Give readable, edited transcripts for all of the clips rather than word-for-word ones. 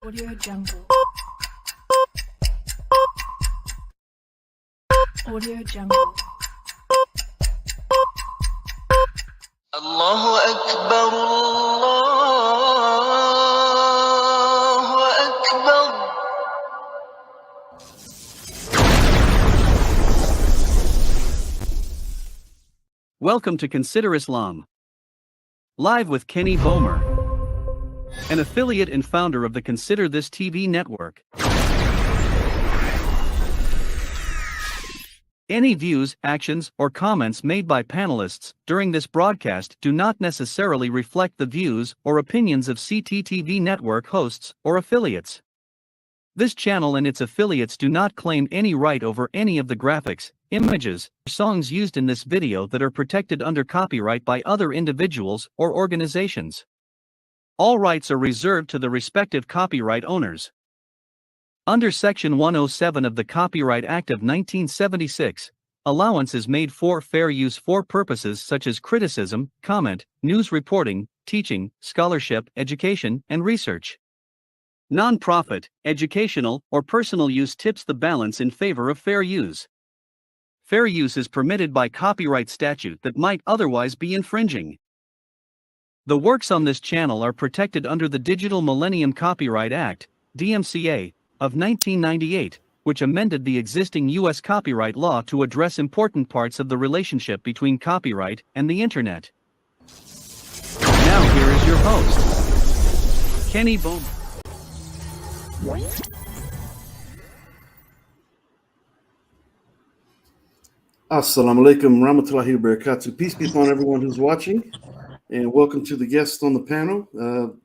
Audio Jungle. Audio Jungle. الله أكبر الله أكبر. Welcome to Consider Islam. Live with Kenny Bomer, an affiliate and founder of the Consider This TV network. Any views, actions, or comments made by panelists during this broadcast do not necessarily reflect the views or opinions of CTTV network hosts or affiliates. This channel and its affiliates do not claim any right over any of the graphics, images, or songs used in this video that are protected under copyright by other individuals or organizations. All rights are reserved to the respective copyright owners. Under Section 107 of the Copyright Act of 1976, allowance is made for fair use for purposes such as criticism, comment, news reporting, teaching, scholarship, education, and research. Non-profit, educational, or personal use tips the balance in favor of fair use. Fair use is permitted by copyright statute that might otherwise be infringing. The works on this channel are protected under the Digital Millennium Copyright Act, DMCA, of 1998, which amended the existing U.S. copyright law to address important parts of the relationship between copyright and the Internet. Now here is your host, Kenny Bomer. Assalamu alaikum rahmatullahi wa barakatuh. Peace be upon everyone who's watching, and welcome to the guests on the panel.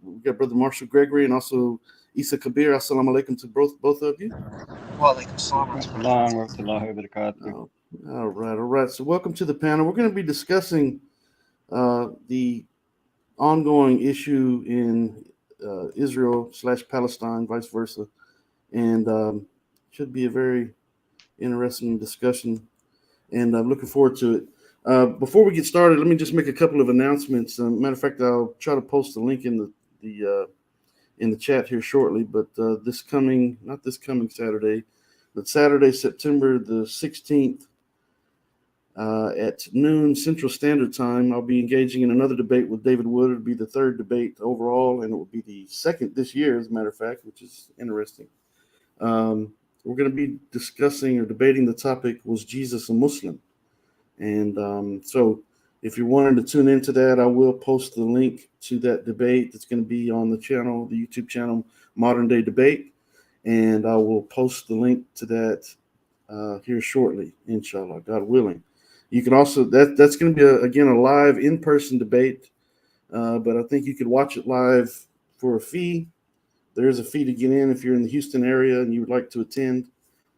We've got Brother Marshall Gregory and also Issa Kabeer. Assalamu alaikum to both of you. All right. So welcome to the panel. We're going to be discussing the ongoing issue in Israel/Palestine, vice versa, and should be a very interesting discussion. And I'm looking forward to it. Before we get started, let me just make a couple of announcements. Matter of fact, I'll try to post a link in the chat here shortly. But not this coming Saturday, but Saturday, September the 16th, at noon Central Standard Time, I'll be engaging in another debate with David Wood. It'll be the third debate overall, and it will be the second this year, as a matter of fact, which is interesting. We're going to be discussing or debating the topic, was Jesus a Muslim? And so if you're wanting to tune into that, I will post the link to that debate. That's going to be on the channel, the YouTube channel, Modern Day Debate. And I will post the link to that here shortly, inshallah, God willing. You can also, that's going to be, again, a live in-person debate. But I think you could watch it live for a fee. There is a fee to get in. If you're in the Houston area and you would like to attend,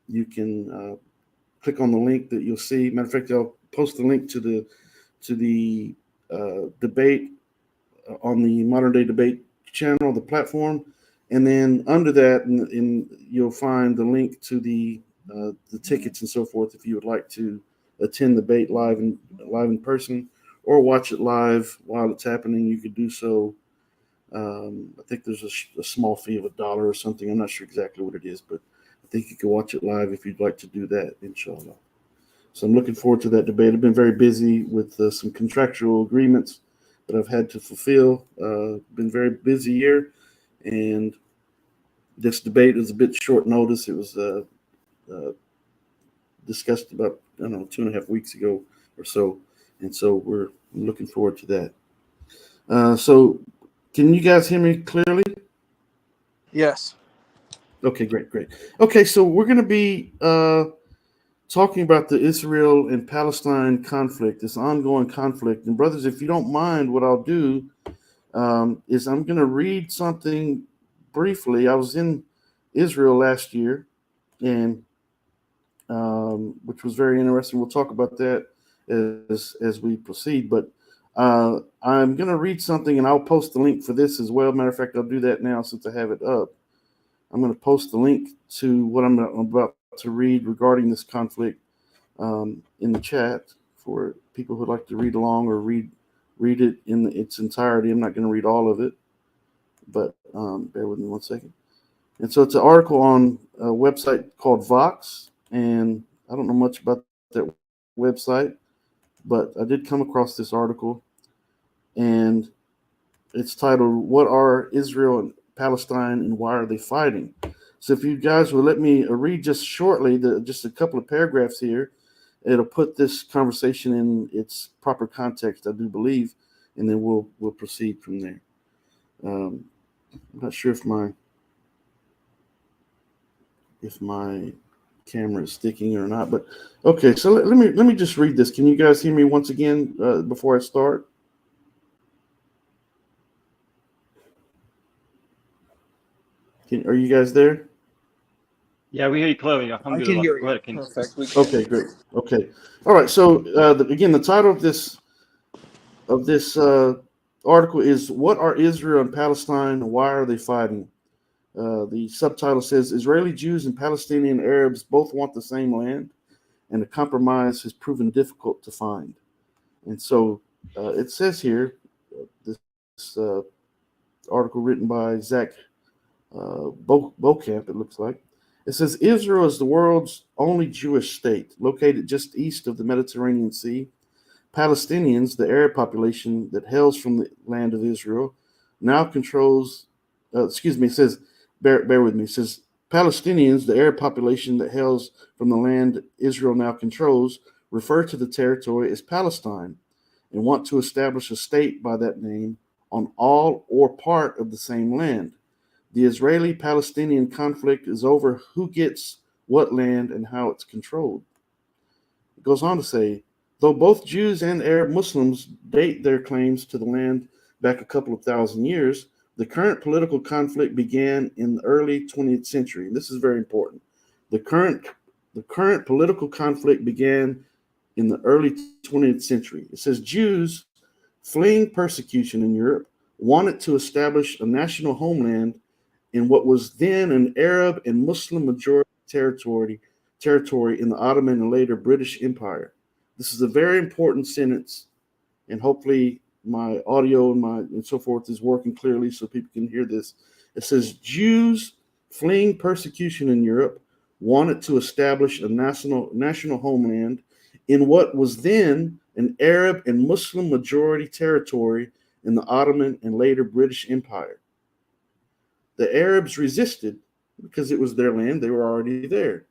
you can click on the link that you'll see. Matter of fact, I'll post the link to the debate on the Modern Day Debate channel, the platform, and then under that, you'll find the link to the tickets and so forth if you would like to attend the debate live in person or watch it live while it's happening. You could do so. I think there's a small fee of $1 or something. I'm not sure exactly what it is, but I think you can watch it live if you'd like to do that, inshallah. So I'm looking forward to that debate. I've been very busy with some contractual agreements that I've had to fulfill. Been a very busy year, and this debate was a bit short notice. It was discussed about, 2.5 weeks ago or so, and so we're looking forward to that. So can you guys hear me clearly? Yes. Okay, great. Okay, so we're going to be talking about the Israel and Palestine conflict, this ongoing conflict. And brothers, if you don't mind, what I'll do is I'm going to read something briefly. I was in Israel last year, and which was very interesting. We'll talk about that as we proceed. But I'm going to read something, and I'll post the link for this as well. Matter of fact, I'll do that now since I have it up. I'm going to post the link to what I'm about to read regarding this conflict in the chat for people who'd like to read along or read it in its entirety. I'm not going to read all of it, but bear with me one second. And so it's an article on a website called Vox, and I don't know much about that website, but I did come across this article, and it's titled, "What Are Israel and Palestine and Why Are They Fighting?" So if you guys will let me read just shortly, just a couple of paragraphs here, it'll put this conversation in its proper context, I do believe, and then we'll proceed from there. I'm not sure if my camera is sticking or not, but okay. So let me just read this. Can you guys hear me once again before I start? Are you guys there? Yeah, we hear you clearly. I can Alhamdulillah. hear Go you. ahead, Kenny. Perfect. We can. Okay, great. Okay, all right. So again, the title of this article is "What Are Israel and Palestine? Why Are They Fighting?" The subtitle says Israeli Jews and Palestinian Arabs both want the same land, and a compromise has proven difficult to find. And so it says here, this article written by Zach Bocamp, it looks like. It says Israel is the world's only Jewish state, located just east of the Mediterranean Sea. Palestinians, the Arab population that hails from the land of Israel, now controls, it says, bear with me, it says, Palestinians, the Arab population that hails from the land Israel now controls, refer to the territory as Palestine and want to establish a state by that name on all or part of the same land. The Israeli Palestinian conflict is over who gets what land and how it's controlled. It goes on to say, though both Jews and Arab Muslims date their claims to the land back a couple of thousand years, the current political conflict began in the early 20th century. And this is very important. The current political conflict began in the early 20th century. It says Jews fleeing persecution in Europe wanted to establish a national homeland in what was then an Arab and Muslim majority territory in the Ottoman and later British Empire. This is a very important sentence, and hopefully my audio and so forth is working clearly so people can hear this. It says Jews fleeing persecution in Europe wanted to establish a national homeland in what was then an Arab and Muslim majority territory in the Ottoman and later British Empire. The Arabs resisted because it was their land. They were already there.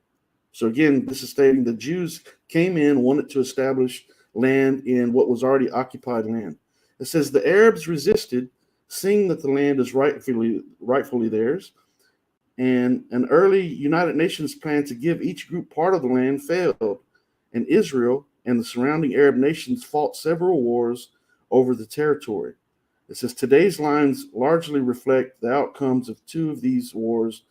So again, this is stating the Jews came in, wanted to establish land in what was already occupied land. It says the Arabs resisted, seeing that the land is rightfully theirs, and an early United Nations plan to give each group part of the land failed, and Israel and the surrounding Arab nations fought several wars over the territory. It says today's lines largely reflect the outcomes of two of these wars,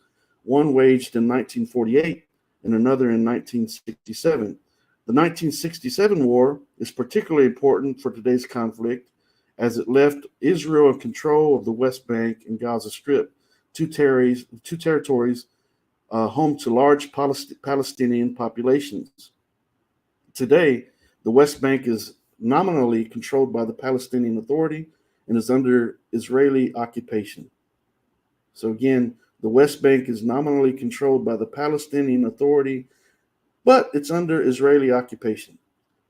one waged in 1948 and another in 1967. The 1967 war is particularly important for today's conflict as it left Israel in control of the West Bank and Gaza Strip, two territories home to large Palestinian populations. Today, the West Bank is nominally controlled by the Palestinian Authority and is under Israeli occupation. So again, the West Bank is nominally controlled by the Palestinian Authority, but it's under Israeli occupation.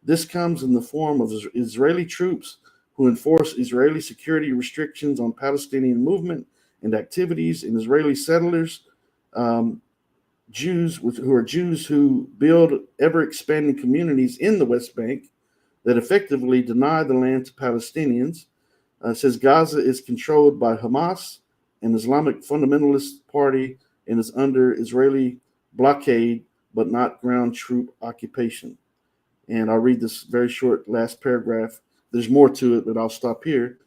This comes in the form of Israeli troops who enforce Israeli security restrictions on Palestinian movement and activities, and Israeli settlers, Jews who build ever-expanding communities in the West Bank that effectively deny the land to Palestinians. It says Gaza is controlled by Hamas, an Islamic fundamentalist party, and is under Israeli blockade, but not ground troop occupation. And I'll read this very short last paragraph. There's more to it, but I'll stop here.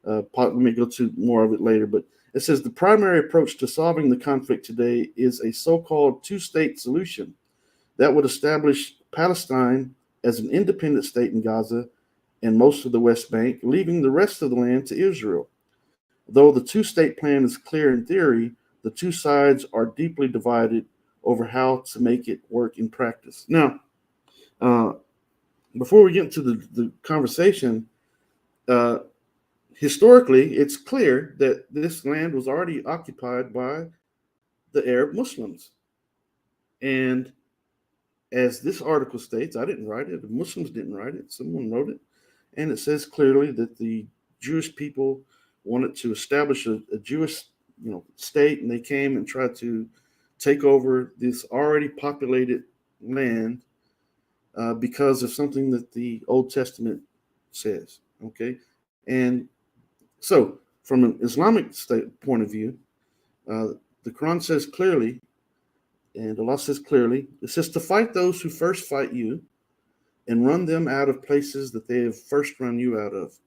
Let me go to more of it later. But it says the primary approach to solving the conflict today is a so-called two-state solution that would establish Palestine as an independent state in Gaza and most of the West Bank, leaving the rest of the land to Israel. Though the two-state plan is clear in theory, the two sides are deeply divided over how to make it work in practice. Now, before we get into the conversation, historically, it's clear that this land was already occupied by the Arab Muslims. And as this article states, I didn't write it, the Muslims didn't write it, someone wrote it, and it says clearly that the Jewish people wanted to establish a Jewish, state, and they came and tried to take over this already populated land because of something that the Old Testament says. Okay, and so from an Islamic point of view, the Quran says clearly, and Allah says clearly, it says to fight those who first fight you and run them out of places that they have first run you out of.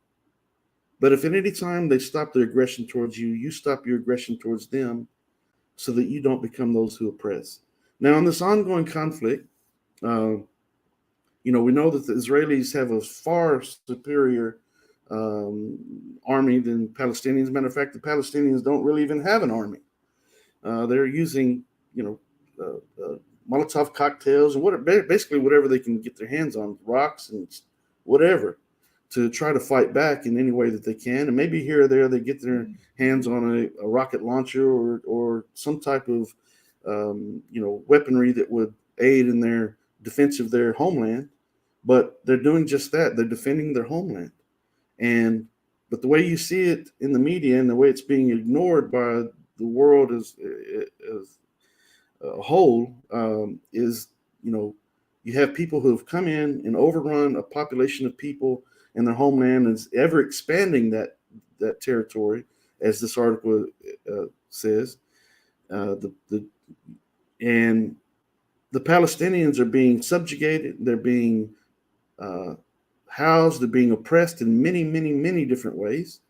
But if at any time they stop their aggression towards you, you stop your aggression towards them so that you don't become those who oppress. Now, in this ongoing conflict, we know that the Israelis have a far superior army than Palestinians. Matter of fact, the Palestinians don't really even have an army. They're using, Molotov cocktails and basically whatever they can get their hands on, rocks and whatever, to try to fight back in any way that they can. And maybe here or there they get their hands on a rocket launcher or some type of, weaponry that would aid in their defense of their homeland. But they're doing just that. They're defending their homeland. But the way you see it in the media and the way it's being ignored by the world as a whole is, you have people who have come in and overrun a population of people in their homeland and is ever expanding that territory, as this article says. And the Palestinians are being subjugated. They're being housed. They're being oppressed in many, many, many different ways,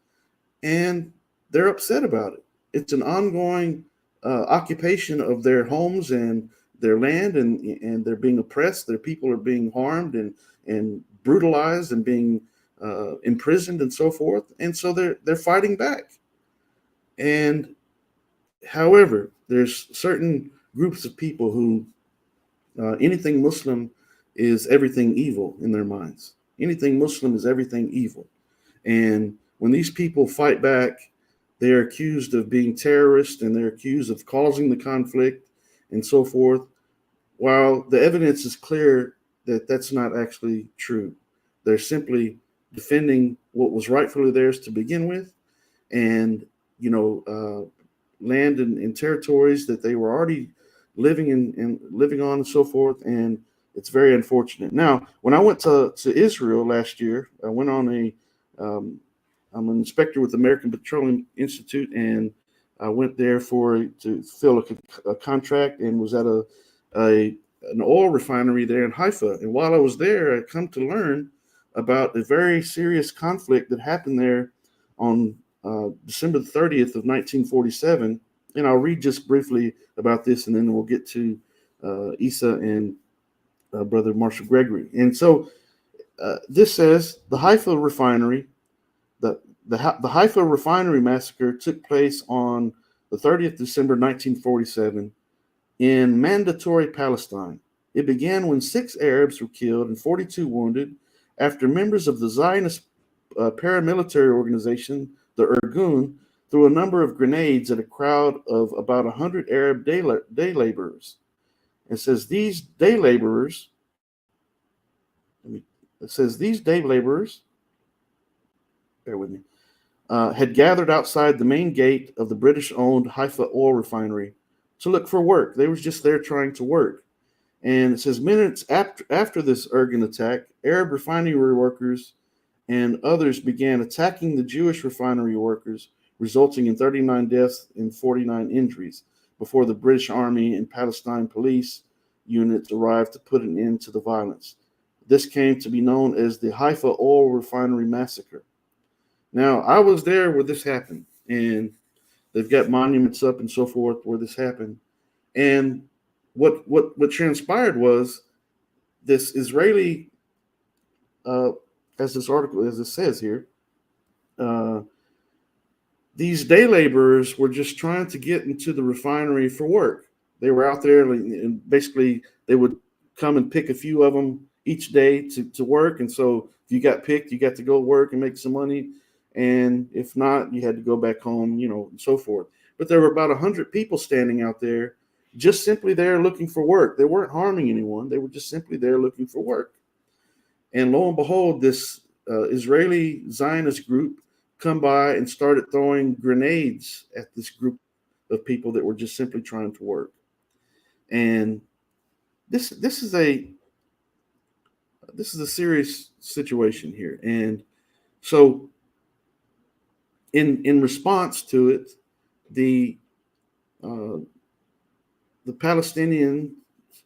and they're upset about it. It's an ongoing occupation of their homes and their land, and they're being oppressed. Their people are being harmed and brutalized and being imprisoned and so forth. And so they're fighting back. And however, there's certain groups of people who anything Muslim is everything evil in their minds. Anything Muslim is everything evil. And when these people fight back, they're accused of being terrorists and they're accused of causing the conflict and so forth, while the evidence is clear that that's not actually true. They're simply defending what was rightfully theirs to begin with, and land and territories that they were already living in and living on and so forth. And it's very unfortunate. Now, when I went to Israel last year, I went on I'm an inspector with the American Petroleum Institute, and I went there to fill a contract, and was at an oil refinery there in Haifa. And while I was there, I come to learn about a very serious conflict that happened there on December 30th of 1947. And I'll read just briefly about this, and then we'll get to Issa and Brother Marshall Gregory. And so this says the Haifa refinery, the Haifa refinery massacre took place on the 30th December 1947 in Mandatory Palestine. It began when 6 Arabs were killed and 42 wounded after members of the Zionist paramilitary organization, the Irgun, threw a number of grenades at a crowd of about 100 Arab day laborers. It says these day laborers, bear with me, had gathered outside the main gate of the British-owned Haifa oil refinery to look for work. They were just there trying to work. And it says minutes after this Irgun attack, Arab refinery workers and others began attacking the Jewish refinery workers, resulting in 39 deaths and 49 injuries before the British Army and Palestine police units arrived to put an end to the violence. This came to be known as the Haifa Oil Refinery Massacre. Now, I was there where this happened, and they've got monuments up and so forth where this happened. And what transpired was this Israeli, as this article, as it says here, these day laborers were just trying to get into the refinery for work. They were out there, and basically they would come and pick a few of them each day to work. And so if you got picked, you got to go work and make some money. And if not, you had to go back home, and so forth. but there were about 100 people standing out there, just simply there looking for work. They weren't harming anyone. They were just simply there looking for work. And lo and behold, this Israeli Zionist group come by and started throwing grenades at this group of people that were just simply trying to work. And this is a serious situation here. And so in response to it, the Palestinians,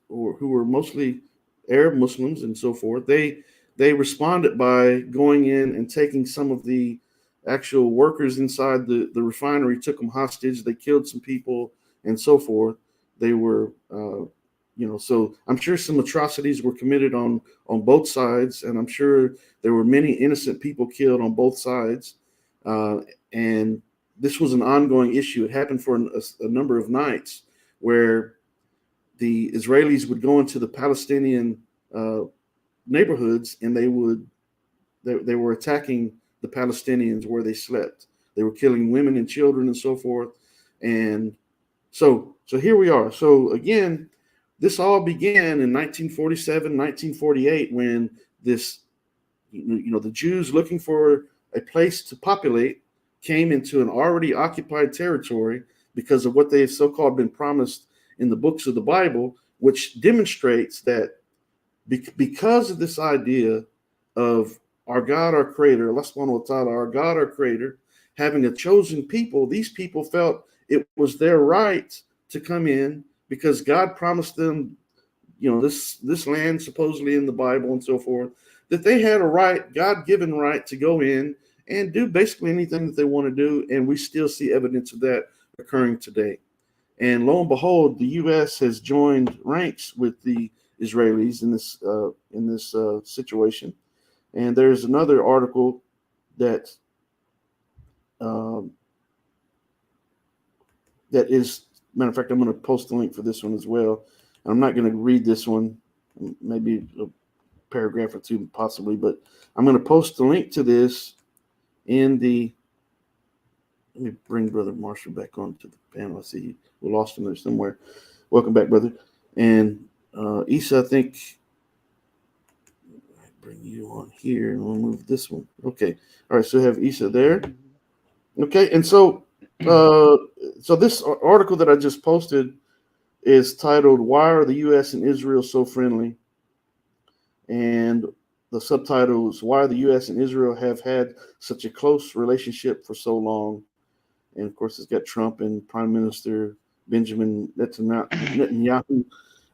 or who were mostly Arab Muslims and so forth, they responded by going in and taking some of the actual workers inside the refinery, took them hostage. They killed some people and so forth. They were, so I'm sure some atrocities were committed on both sides, and I'm sure there were many innocent people killed on both sides. And this was an ongoing issue. It happened for a number of nights where the Israelis would go into the Palestinian neighborhoods, and they were attacking the Palestinians where they slept. They were killing women and children and so forth. And so here we are. So again, this all began in 1947, 1948, when this, the Jews looking for a place to populate came into an already occupied territory because of what they have so-called been promised in the books of the Bible, which demonstrates that because of this idea of our God, our creator, Allah subhanahu wa ta'ala, our God, our creator, having a chosen people, these people felt it was their right to come in because God promised them, this land supposedly in the Bible and so forth, that they had a right, God-given right to go in and do basically anything that they want to do. And we still see evidence of that occurring today. And lo and behold, the U.S. has joined ranks with the Israelis in this situation. And there's another article that is, matter of fact, I'm going to post a link for this one as well. And I'm not going to read this one, maybe a paragraph or two possibly, but I'm going to post a link to this in the. Let me bring Brother Marshall back onto the panel. I see we lost him there somewhere. Welcome back, brother. And Issa, I think. Bring you on here and we'll move this one. Okay. All right. So we have Issa there. Okay. And so this article that I just posted is titled, "Why Are the U.S. and Israel So Friendly?" And the subtitle is, "Why the U.S. and Israel Have Had Such a Close Relationship for So Long." And of course, it's got Trump and Prime Minister Benjamin Netanyahu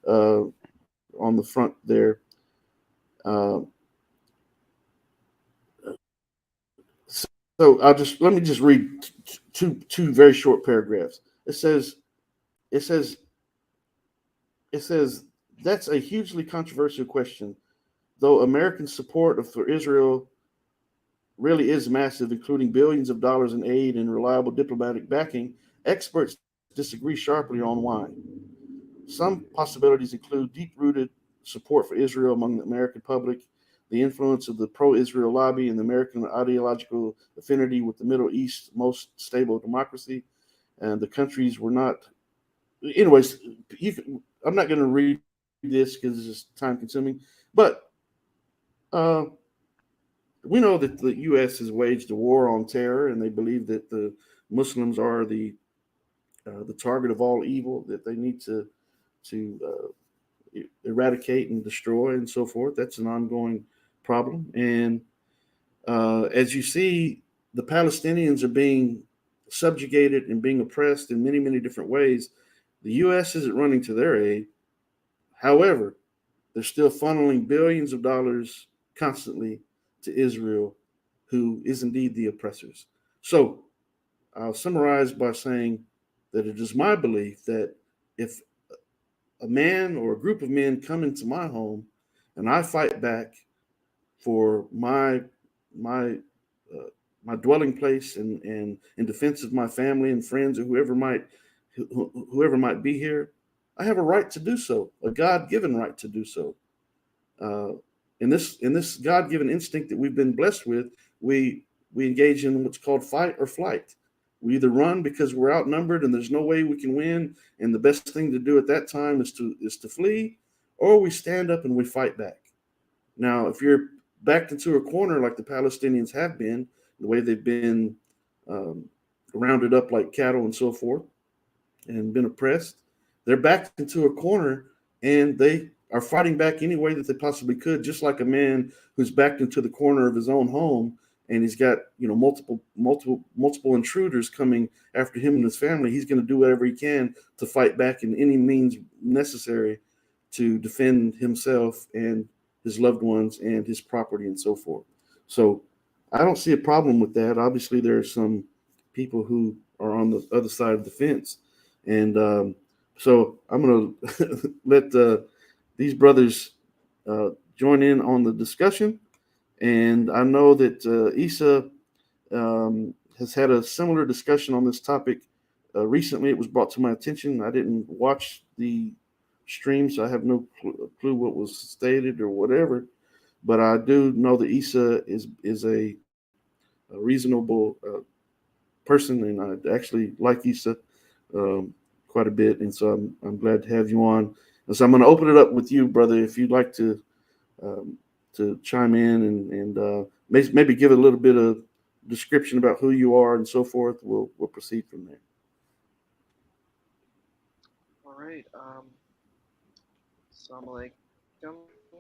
on the front there. So let me just read two very short paragraphs. It says that's a hugely controversial question, though American support for Israel really is massive, including billions of dollars in aid and reliable diplomatic backing. Experts disagree sharply on why. Some possibilities include deep-rooted support for Israel among the American public, the influence of the pro-Israel lobby, and the American ideological affinity with the Middle East's most stable democracy. And the countries were not. Anyways, I'm not going to read this because it's time-consuming, but we know that the U.S. has waged a war on terror, and they believe that the Muslims are the target of all evil, that they need to eradicate and destroy and so forth. That's an ongoing problem. And as you see, the Palestinians are being subjugated and being oppressed in many, many different ways. The U.S. isn't running to their aid. However, they're still funneling billions of dollars constantly to Israel, who is indeed the oppressors. So I'll summarize by saying that it is my belief that if a man or a group of men come into my home and I fight back for my dwelling place and in defense of my family and friends or whoever might be here, I have a right to do so, a God-given right to do so. In this God-given instinct that we've been blessed with, we engage in what's called fight or flight. We either run because we're outnumbered and there's no way we can win, and the best thing to do at that time is to flee, or we stand up and we fight back. Now, if you're backed into a corner like the Palestinians have been, the way they've been um, rounded up like cattle and so forth, and been oppressed, they're backed into a corner and they are fighting back any way that they possibly could, just like a man who's backed into the corner of his own home and he's got multiple intruders coming after him and his family. He's going to do whatever he can to fight back in any means necessary to defend himself and his loved ones and his property and so forth. So I don't see a problem with that. Obviously, there are some people who are on the other side of the fence, and so I'm going to let these brothers join in on the discussion. And I know that Issa has had a similar discussion on this topic recently. It was brought to my attention. I didn't watch the stream, so I have no clue what was stated or whatever. But I do know that Issa is a reasonable person, and I actually like Issa quite a bit, and so I'm glad to have you on. And so I'm going to open it up with you, brother, if you'd like to chime in and maybe give a little bit of description about who you are and so forth. We'll proceed from there. All right. Assalamu alaikum.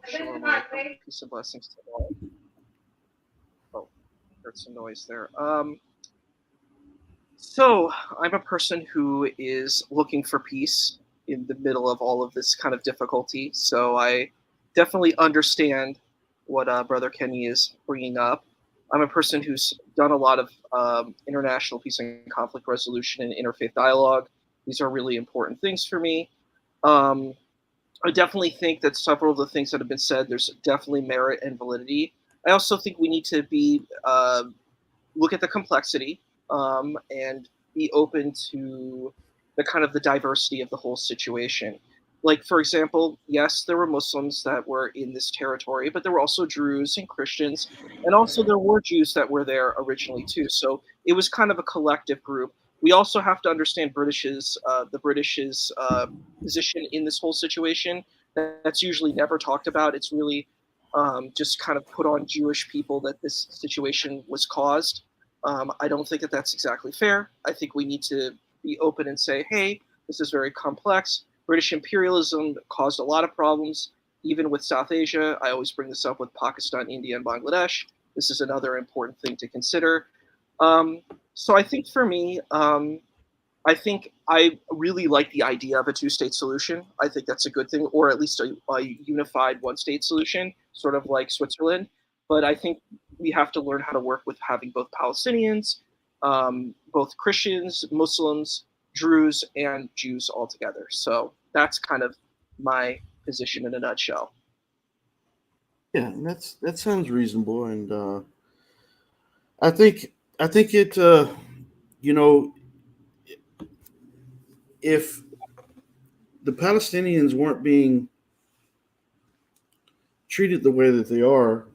Shalom alaikum. Peace and blessings to all. Oh, heard some noise there. So I'm a person who is looking for peace in the middle of all of this kind of difficulty. So I definitely understand what Brother Kenny is bringing up. I'm a person who's done a lot of international peace and conflict resolution and interfaith dialogue. These are really important things for me. I definitely think that several of the things that have been said, there's definitely merit and validity. I also think we need to be look at the complexity and be open to the kind of the diversity of the whole situation. Like, for example, yes, there were Muslims that were in this territory, but there were also Druze and Christians, and also there were Jews that were there originally too. So it was kind of a collective group. We also have to understand the British's position in this whole situation. That's usually never talked about. It's really just kind of put on Jewish people that this situation was caused. I don't think that that's exactly fair. I think we need to be open and say, hey, this is very complex. British imperialism caused a lot of problems, even with South Asia. I always bring this up with Pakistan, India, and Bangladesh. This is another important thing to consider. So I think for me, I think I really like the idea of a two-state solution. I think that's a good thing, or at least a unified one-state solution, sort of like Switzerland. But I think we have to learn how to work with having both Palestinians, both Christians, Muslims, Druze, and Jews all together. So that's kind of my position in a nutshell. Yeah, and that sounds reasonable, and I think it. If the Palestinians weren't being treated the way that they are,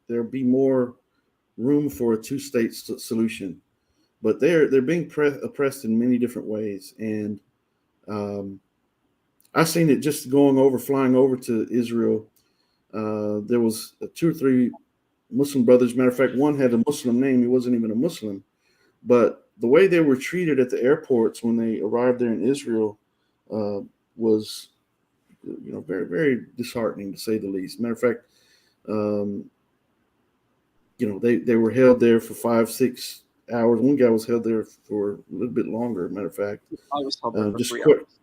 there'd be more room for a two-state solution. But they're being oppressed in many different ways, and I've seen it just flying over to Israel. There was 2 or 3 Muslim brothers. Matter of fact, one had a Muslim name. He wasn't even a Muslim, but the way they were treated at the airports when they arrived there in Israel was, very, very disheartening, to say the least. Matter of fact, they were held there for 5-6 hours. One guy was held there for a little bit longer. Matter of fact, I was held there for 3 hours.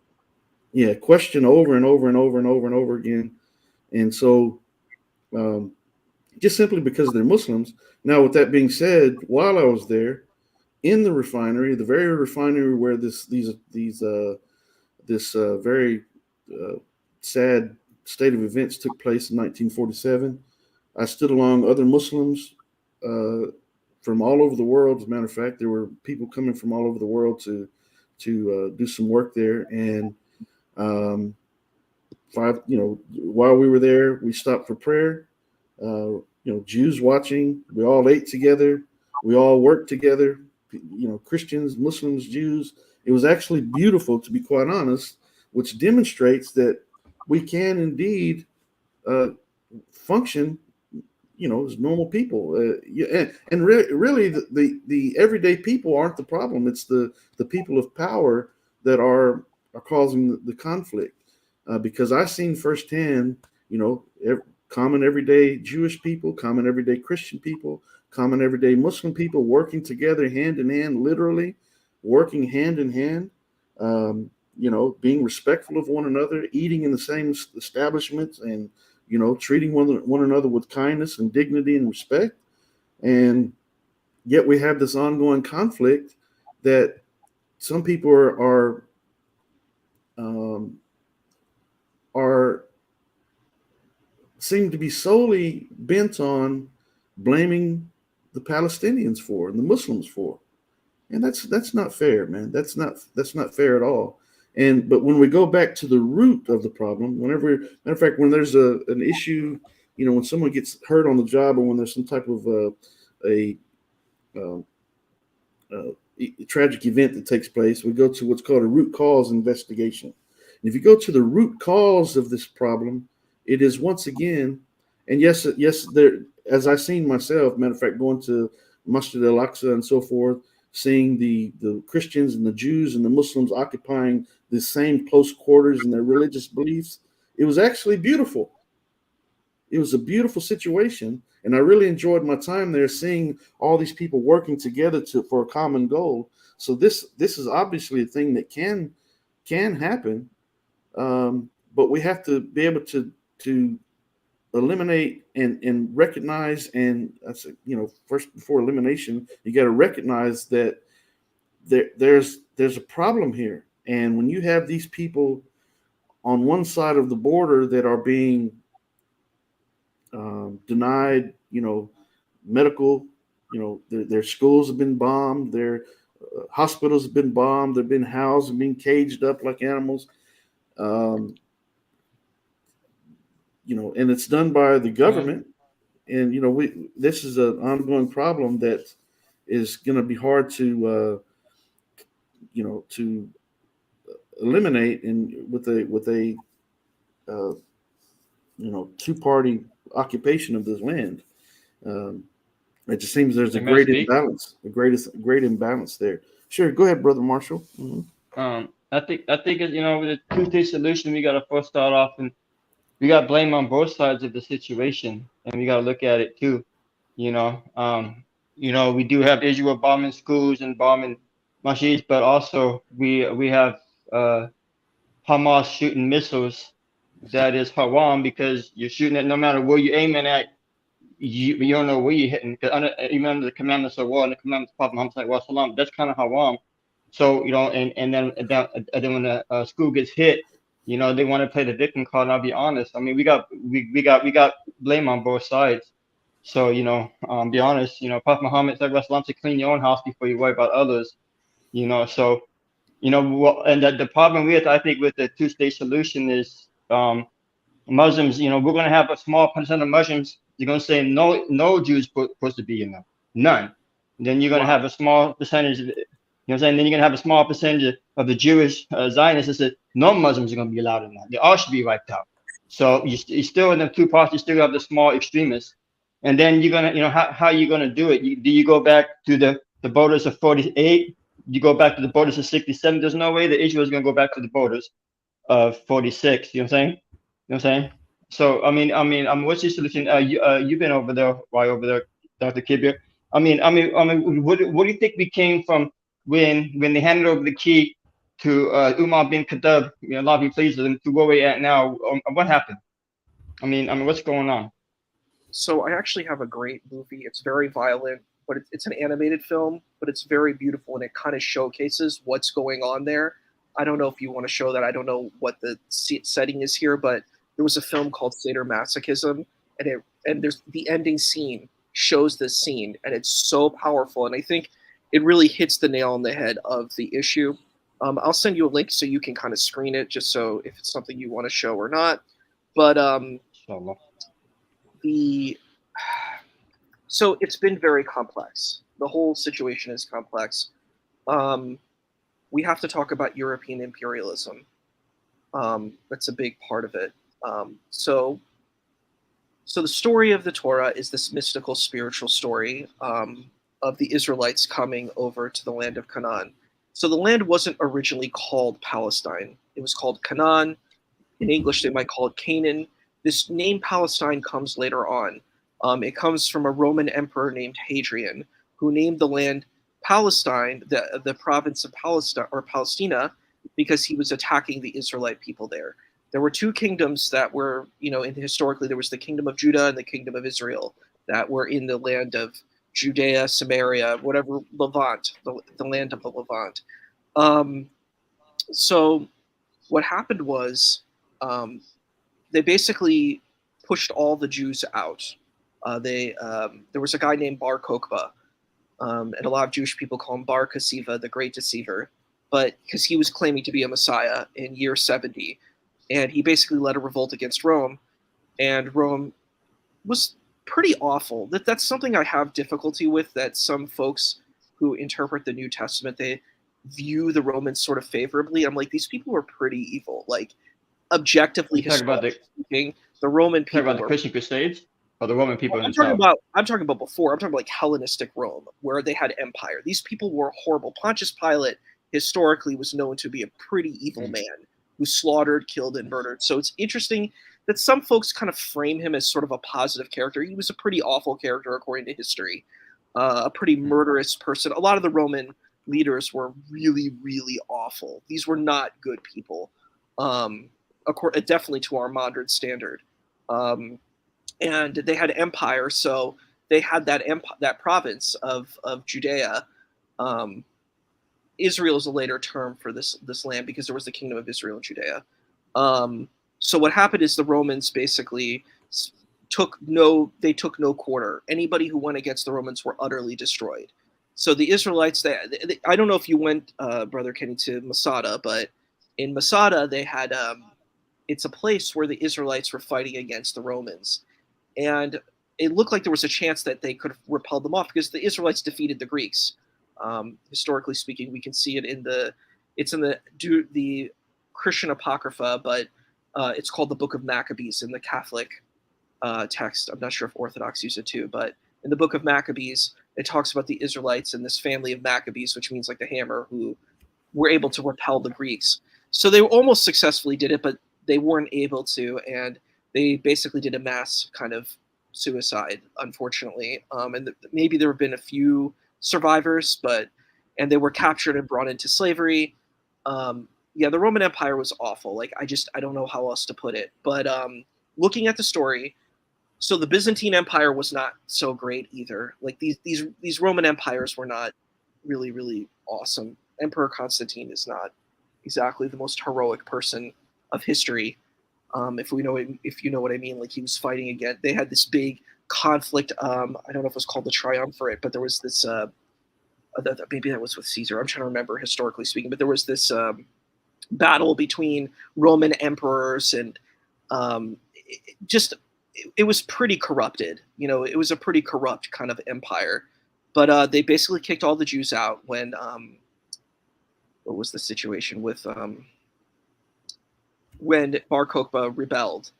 Questioned over and over and over and over and over again, and so just simply because they're Muslims. Now, with that being said, while I was there, in the refinery, the very refinery where this very sad state of events took place in 1947, I stood along other Muslims from all over the world. As a matter of fact, there were people coming from all over the world to do some work there. And while we were there, we stopped for prayer. Jews watching. We all ate together. We all worked together. Christians, Muslims, Jews. It was actually beautiful, to be quite honest, which demonstrates that we can indeed function, as normal people. And really, the everyday people aren't the problem. It's the people of power that are causing the conflict. Because I've seen firsthand, common everyday Jewish people, common everyday Christian people, common everyday Muslim people working together hand in hand, literally working hand in hand. Being respectful of one another, eating in the same establishments, and treating one another with kindness and dignity and respect. And yet we have this ongoing conflict that some people are seem to be solely bent on blaming the Palestinians for and the Muslims for. And that's not fair, man. That's not fair at all. But when we go back to the root of the problem, matter of fact, when there's an issue, when someone gets hurt on the job, or when there's some type of a tragic event that takes place, we go to what's called a root cause investigation. And if you go to the root cause of this problem, it is once again, and yes, there, as I've seen myself, matter of fact, going to Masjid al-Aqsa and so forth, seeing the Christians and the Jews and the Muslims occupying the same close quarters in their religious beliefs, it was actually beautiful. It was a beautiful situation, and I really enjoyed my time there, seeing all these people working together for a common goal. So this is obviously a thing that can happen, but we have to be able to eliminate and recognize, and that's first, before elimination, you got to recognize that there's a problem here. And when you have these people on one side of the border that are being denied, medical, their schools have been bombed, their hospitals have been bombed, they've been housed and being caged up like animals. And it's done by the government. And, this is an ongoing problem that is going to be hard to eliminate, and with a two-party occupation of this land. It just seems there's a great imbalance, great imbalance there. Sure. Go ahead, Brother Marshall. Mm-hmm. I think with the two-state solution, we got to first start off, and we got blame on both sides of the situation, and we got to look at it too. We do have Israel bombing schools and bombing masjids, but also we have Hamas shooting missiles. That is haram, because you're shooting it no matter where you're aiming at. You don't know where you're hitting, because even under the commandments of war and the commandments of Prophet Muhammad, that's kind of haram. So and then when the school gets hit, they want to play the victim card. And I'll be honest. I mean, we got blame on both sides. So be honest. Prophet Muhammad said, to clean your own house before you worry about others. So and the problem I think with the two-state solution is Muslims. We're going to have a small percent of Muslims. You're going to say no Jews supposed to be in them, none. And then you're going to have a small percentage. Then you're going to have a small percentage of the Jewish Zionists that said no Muslims are going to be allowed in that. They all should be wiped out. So you still, in the two parts, you still have the small extremists. And then you're going to, how are you going to do it? Do you go back to the borders of 48? You go back to the borders of 67? There's no way that Israel is going to go back to the borders of 46. You know what I'm saying? So, what's your solution? You've been over there. Why over there, Dr. Kabeer? What do you think we came from when they handed over the key to Umar bin Khattab? Allah be pleased with him, to where we're at now. What happened? What's going on? So I actually have a great movie. It's very violent, but it's an animated film, but it's very beautiful, and it kind of showcases what's going on there. I don't know if you want to show that. I don't know what the setting is here, but there was a film called Sadomasochism, and there's the ending scene shows this scene, and it's so powerful, and I think it really hits the nail on the head of the issue. I'll send you a link so you can kind of screen it, just so if it's something you want to show or not. But so it's been very complex. the whole situation is complex. Um, we have to talk about European imperialism. That's a big part of it. So the story of the Torah is this mystical, spiritual story of the Israelites coming over to the land of Canaan. So the land wasn't originally called Palestine; it was called Canaan. In English, they might call it Canaan. This name Palestine comes later on. It comes from a Roman emperor named Hadrian, who named the land Palestine, the province of Palestine or Palestina, because he was attacking the Israelite people there. There were two kingdoms that were, historically there was the kingdom of Judah and the kingdom of Israel that were in the land of Judea, Samaria, whatever, Levant, the land of the Levant. Um, so what happened was they basically pushed all the Jews out. There was a guy named Bar Kokhba, and a lot of Jewish people call him Bar Kasiva, the Great Deceiver, but because he was claiming to be a Messiah in year 70, and he basically led a revolt against Rome, and Rome was pretty awful. That's something I have difficulty with. That some folks who interpret the New Testament, they view the Romans sort of favorably. I'm like, these people were pretty evil. Like, objectively, Talk about the speaking, the Roman talk people about the were. Christian Crusades or the Roman people I'm talking themselves. about. I'm talking about before. I'm talking about like Hellenistic Rome, where they had empire. These people were horrible. Pontius Pilate historically was known to be a pretty evil man who slaughtered, killed, and murdered. So it's interesting that some folks kind of frame him as sort of a positive character. He was a pretty awful character according to history, a pretty murderous person. A lot of the Roman leaders were really, really awful. These were not good people, definitely to our modern standard. And they had empire, so they had that province of Judea. Israel is a later term for this land because there was the kingdom of Israel and Judea. So what happened is the Romans basically took no quarter. Anybody who went against the Romans were utterly destroyed. So the Israelites, I don't know if you went, Brother Kenny, to Masada, but in Masada they had it's a place where the Israelites were fighting against the Romans, and it looked like there was a chance that they could have repelled them off because the Israelites defeated the Greeks. Historically speaking, we can see it in the Christian Apocrypha, but it's called the Book of Maccabees in the Catholic text. I'm not sure if Orthodox use it too, but in the Book of Maccabees, it talks about the Israelites and this family of Maccabees, which means like the hammer, who were able to repel the Greeks. So they almost successfully did it, but they weren't able to, and they basically did a mass kind of suicide, unfortunately. And maybe there have been a few survivors, and they were captured and brought into slavery. Yeah, the Roman Empire was awful. Like, I don't know how else to put it. But looking at the story, so the Byzantine Empire was not so great either. Like these Roman empires were not really, really awesome. Emperor Constantine is not exactly the most heroic person of history. If you know what I mean, like he was fighting again. They had this big conflict. I don't know if it was called the Triumvirate, but there was this. Maybe that was with Caesar. I'm trying to remember historically speaking, but there was this battle between Roman emperors, and it was pretty corrupted. It was a pretty corrupt kind of empire. But they basically kicked all the Jews out when what was the situation with when Bar Kokhba rebelled,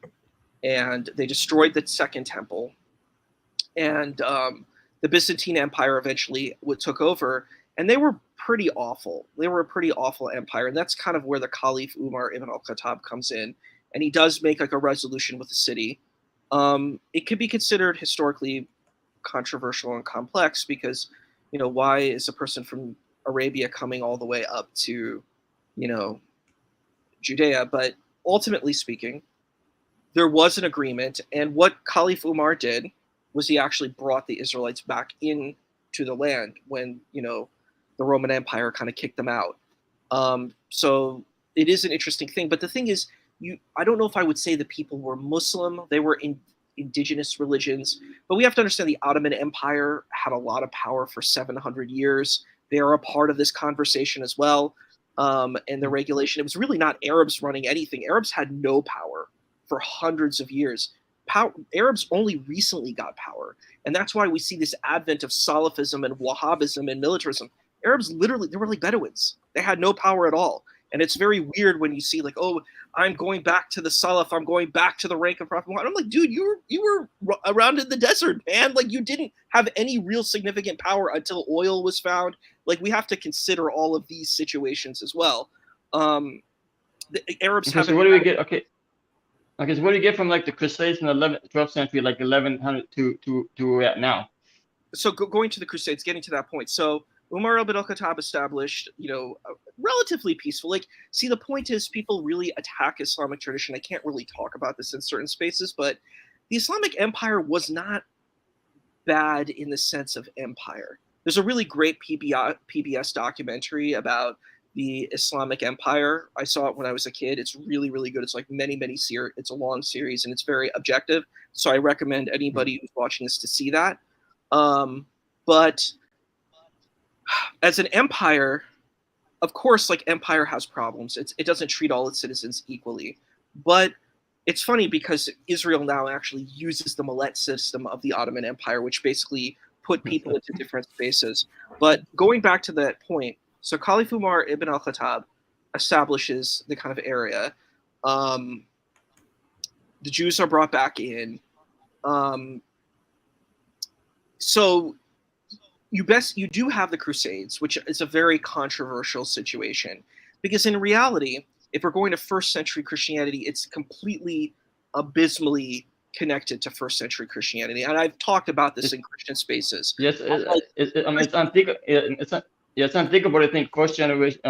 and they destroyed the Second Temple, and the Byzantine Empire eventually took over, and they were pretty awful. They were a pretty awful empire, and that's kind of where the Caliph Umar ibn al-Khattab comes in, and he does make like a resolution with the city. It could be considered historically controversial and complex because, why is a person from Arabia coming all the way up to, Judea? But ultimately speaking, there was an agreement, and what Caliph Umar did was he actually brought the Israelites back into the land when, the Roman Empire kind of kicked them out. So it is an interesting thing. But the thing is, I don't know if I would say the people were Muslim. They were indigenous religions. But we have to understand the Ottoman Empire had a lot of power for 700 years. They are a part of this conversation as well. And the regulation, it was really not Arabs running anything. Arabs had no power for hundreds of years. Arabs only recently got power, and that's why we see this advent of Salafism and Wahhabism and militarism. Arabs literally, they were like Bedouins. They had no power at all. And it's very weird when you see like, oh, I'm going back to the Salaf, I'm going back to the rank of Prophet Muhammad. I'm like, dude, you were around in the desert, man. Like, you didn't have any real significant power until oil was found. Like, we have to consider all of these situations as well. The Arabs Okay, have. so what do we get? Okay, so what do you get from like the Crusades in the 11th, 12th century, like 1100 to where we're at now? So going to the Crusades, getting to that point. So Umar ibn al-Khattab established, relatively peaceful. Like, see, the point is, people really attack Islamic tradition. I can't really talk about this in certain spaces, but the Islamic Empire was not bad in the sense of empire. There's a really great PBS documentary about the Islamic Empire. I saw it when I was a kid. It's really, really good. It's like many series. It's a long series and it's very objective. So I recommend anybody who's watching this to see that. But as an empire, of course, like, empire has problems. It doesn't treat all its citizens equally. But it's funny because Israel now actually uses the Millet system of the Ottoman Empire, which basically put people into different spaces. But going back to that point, so Caliph Umar ibn al-Khattab establishes the kind of area. The Jews are brought back in. So you do have the Crusades, which is a very controversial situation, because in reality, if we're going to first century Christianity, it's completely abysmally connected to first century Christianity, and I've talked about this in Christian spaces. Yes, it's unthinkable. It's unthinkable to think first generation.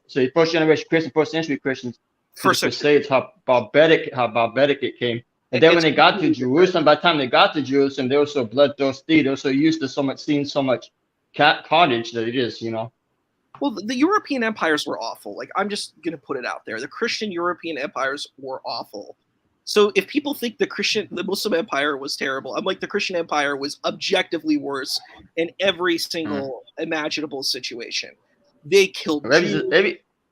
Say first generation Christian, first century Christians, first Crusades, how barbaric it came. And then when they got to Jerusalem, by the time they got to Jerusalem, they were so bloodthirsty. They were so used to seeing so much carnage that it is, Well, the European empires were awful. Like, I'm just going to put it out there. The Christian European empires were awful. So if people think the Muslim empire was terrible, I'm like, the Christian empire was objectively worse in every single imaginable situation. They killed Jews.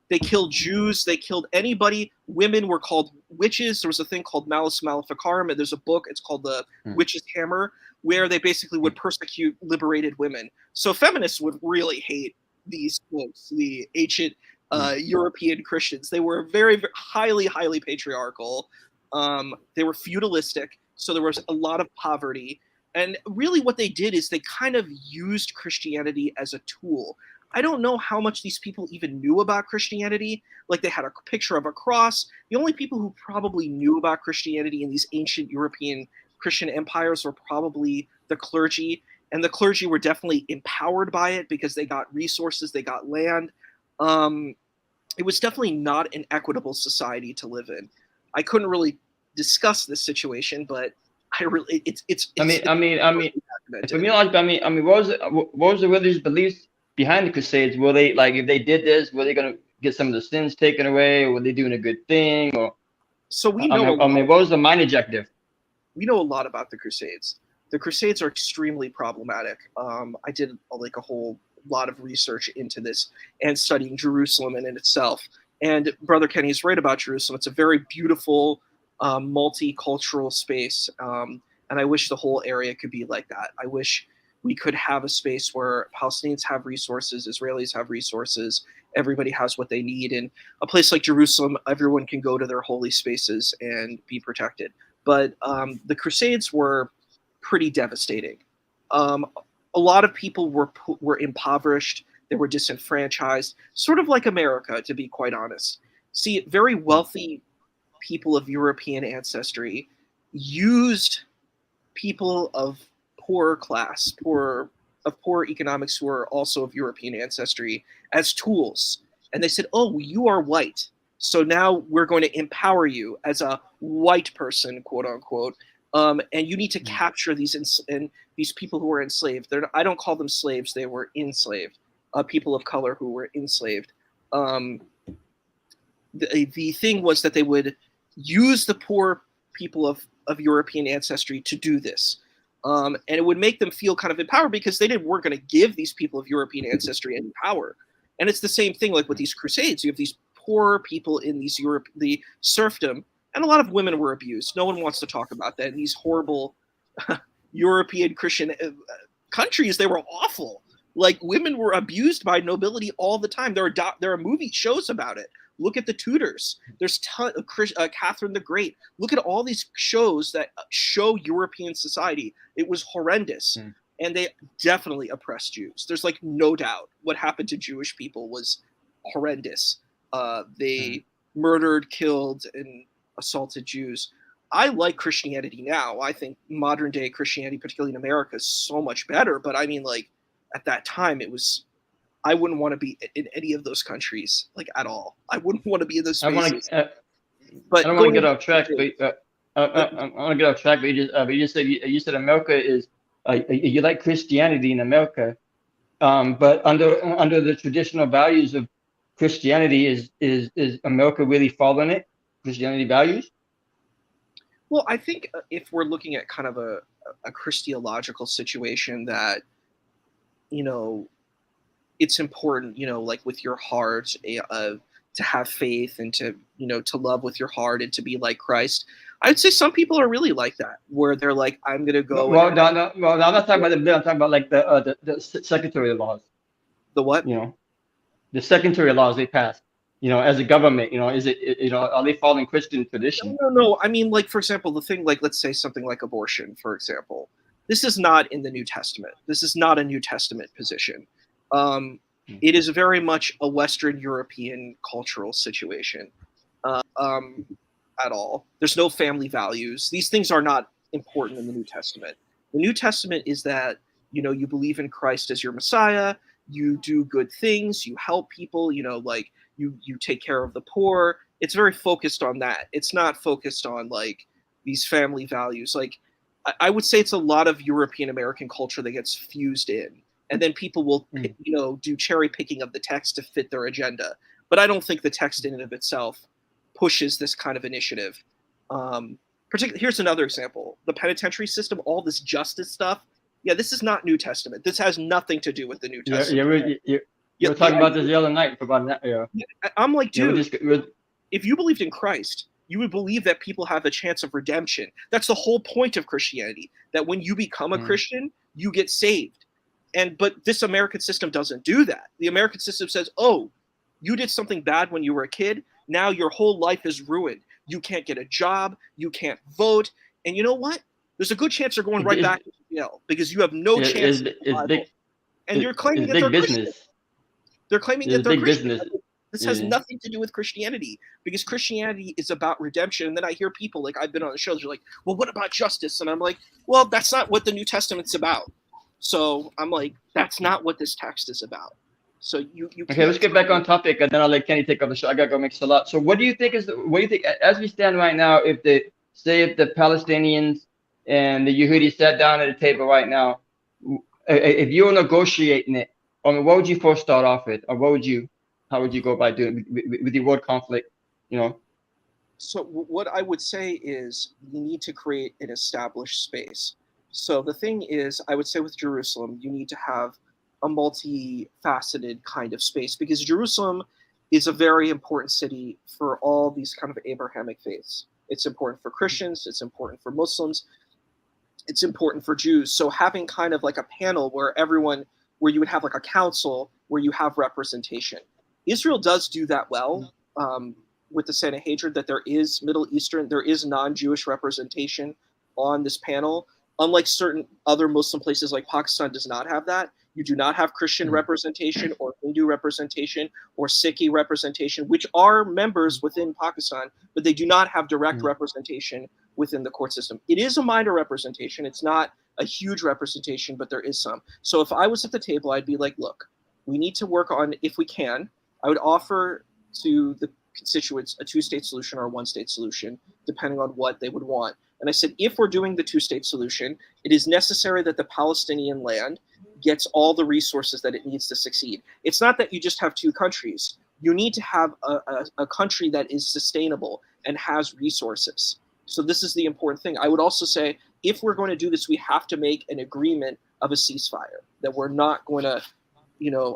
They killed Jews. They killed anybody. Women were called witches. There was a thing called Malus Maleficarum, and there's a book. It's called The Witch's Hammer, where they basically would persecute liberated women. So feminists would really hate these folks, the ancient European Christians. They were very, very highly patriarchal. They were feudalistic, so there was a lot of poverty. And really what they did is they kind of used Christianity as a tool. I don't know how much these people even knew about Christianity. Like, they had a picture of a cross. The only people who probably knew about Christianity in these ancient European Christian empires were probably the clergy. And the clergy were definitely empowered by it because they got resources, they got land. It was definitely not an equitable society to live in. I couldn't really discuss this situation, but what was the religious beliefs behind the Crusades? Were they, like, if they did this, were they going to get some of the sins taken away, or were they doing a good thing? Or so we know. What was the main objective? We know a lot about the Crusades. The Crusades are extremely problematic. I did a whole lot of research into this and studying Jerusalem in itself. And Brother Kenny is right about Jerusalem. It's a very beautiful, multicultural space. And I wish the whole area could be like that. I wish we could have a space where Palestinians have resources, Israelis have resources, everybody has what they need. And a place like Jerusalem, everyone can go to their holy spaces and be protected. But the Crusades were pretty devastating. A lot of people were impoverished. They were disenfranchised, sort of like America, to be quite honest. See, very wealthy people of European ancestry used people of poor class, poor economics who are also of European ancestry as tools. And they said, oh, you are white, so now we're going to empower you as a white person, quote unquote, and you need to capture these people who were enslaved. I don't call them slaves; they were enslaved. People of color who were enslaved. The thing was that they would use the poor people of European ancestry to do this. And it would make them feel kind of empowered because they weren't going to give these people of European ancestry any power. And it's the same thing like with these Crusades. You have these poor people in the serfdom, and a lot of women were abused. No one wants to talk about that. In these horrible European Christian countries, they were awful. Like, women were abused by nobility all the time. There are movie shows about it. Look at the Tudors. There's Catherine the Great. Look at all these shows that show European society. It was horrendous. And they definitely oppressed Jews. There's like no doubt what happened to Jewish people was horrendous. They murdered, killed, and assaulted Jews. I like Christianity now. I think modern day Christianity, particularly in America, is so much better. But I mean, like, at that time, I wouldn't want to be in any of those countries, like, at all. I wouldn't want to be in those spaces. But I don't want to get off track. But I want to get off track. But you said America is. You like Christianity in America, but under the traditional values of Christianity, is America really following it? Christianity values? Well, I think if we're looking at kind of a Christological situation, that, you know, it's important, you know, like with your heart, to have faith and to, you know, to love with your heart and to be like Christ. I would say some people are really like that, where they're like, I'm going to go. Well, I'm not talking about the bill. I'm talking about like the secondary laws. The what? You know, the secondary laws they passed. You know, as a government, you know, are they following Christian tradition? No. I mean, like, for example, the thing, like, let's say something like abortion, for example. This is not in the New Testament. This is not a New Testament position. It is very much a Western European cultural situation. At all. There's no family values. These things are not important in the New Testament. The New Testament is that, you know, you believe in Christ as your Messiah, you do good things, you help people, you know, like you take care of the poor. It's very focused on that. It's not focused on like these family values. Like, I would say it's a lot of European American culture that gets fused in, and then people will, you know, do cherry picking of the text to fit their agenda. But I don't think the text in and of itself pushes this kind of initiative. Particularly, here's another example: the penitentiary system, all this justice stuff. Yeah, this is not New Testament. This has nothing to do with the New Testament. We're talking about this the other night about that. Yeah. I'm like, dude, if you believed in Christ, you would believe that people have a chance of redemption. That's the whole point of Christianity. That when you become a Christian, you get saved. But this American system doesn't do that. The American system says, oh, you did something bad when you were a kid. Now your whole life is ruined. You can't get a job. You can't vote. And you know what? There's a good chance you're going right back to jail because you have no chance. And you're claiming that they're Christian. They're claiming that they're Christian. This has nothing to do with Christianity, because Christianity is about redemption. And then I hear people, like, I've been on the shows, they're like, well, what about justice? And I'm like, well, that's not what the New Testament's about. So I'm like, that's not what this text is about. So you okay, let's get back on topic, and then I'll let Kenny take up the show. I gotta go make a lot. So what do you think as we stand right now, if the Palestinians and the Yehudi sat down at a table right now, if you were negotiating it, I mean, what would you first start off with, or how would you go about doing it with the world conflict, you know? So what I would say is you need to create an established space. So the thing is, I would say with Jerusalem, you need to have a multifaceted kind of space, because Jerusalem is a very important city for all these kind of Abrahamic faiths. It's important for Christians, it's important for Muslims, it's important for Jews. So having kind of like a panel where you would have like a council where you have representation. Israel does do that well with the Sanhedrin, that there is there is non-Jewish representation on this panel. Unlike certain other Muslim places, like Pakistan does not have that. You do not have Christian representation or Hindu representation or Sikhi representation, which are members within Pakistan, but they do not have direct representation within the court system. It is a minor representation. It's not a huge representation, but there is some. So if I was at the table, I'd be like, look, we need to work on, if we can, I would offer to the constituents a two-state solution or a one-state solution, depending on what they would want. And I said, if we're doing the two-state solution, it is necessary that the Palestinian land gets all the resources that it needs to succeed. It's not that you just have two countries. You need to have a country that is sustainable and has resources. So this is the important thing. I would also say, if we're going to do this, we have to make an agreement of a ceasefire, that we're not going to,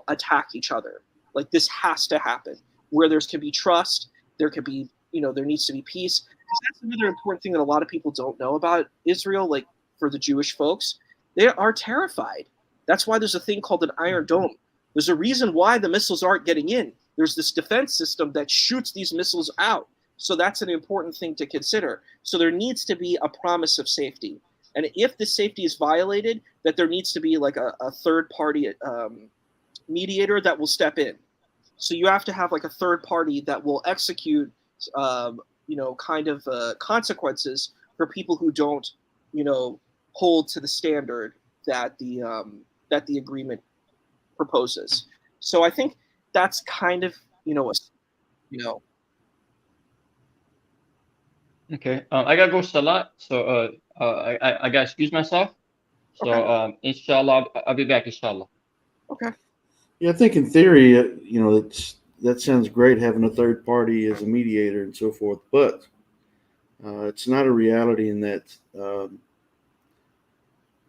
attack each other. Like, this has to happen. Where there can be trust, there could be, there needs to be peace. that's another important thing that a lot of people don't know about Israel. Like for the Jewish folks, they are terrified. That's why there's a thing called an Iron Dome. There's a reason why the missiles aren't getting in. There's this defense system that shoots these missiles out. So that's an important thing to consider. So there needs to be a promise of safety. And if the safety is violated, that there needs to be like a third party mediator that will step in. So you have to have like a third party that will execute, consequences for people who don't, hold to the standard that the agreement proposes. So I think that's kind of, Okay. I gotta go salat, so I gotta excuse myself. So Okay. Inshallah, I'll be back. Inshallah. Okay. Yeah, I think in theory, that sounds great having a third party as a mediator and so forth, but it's not a reality in that,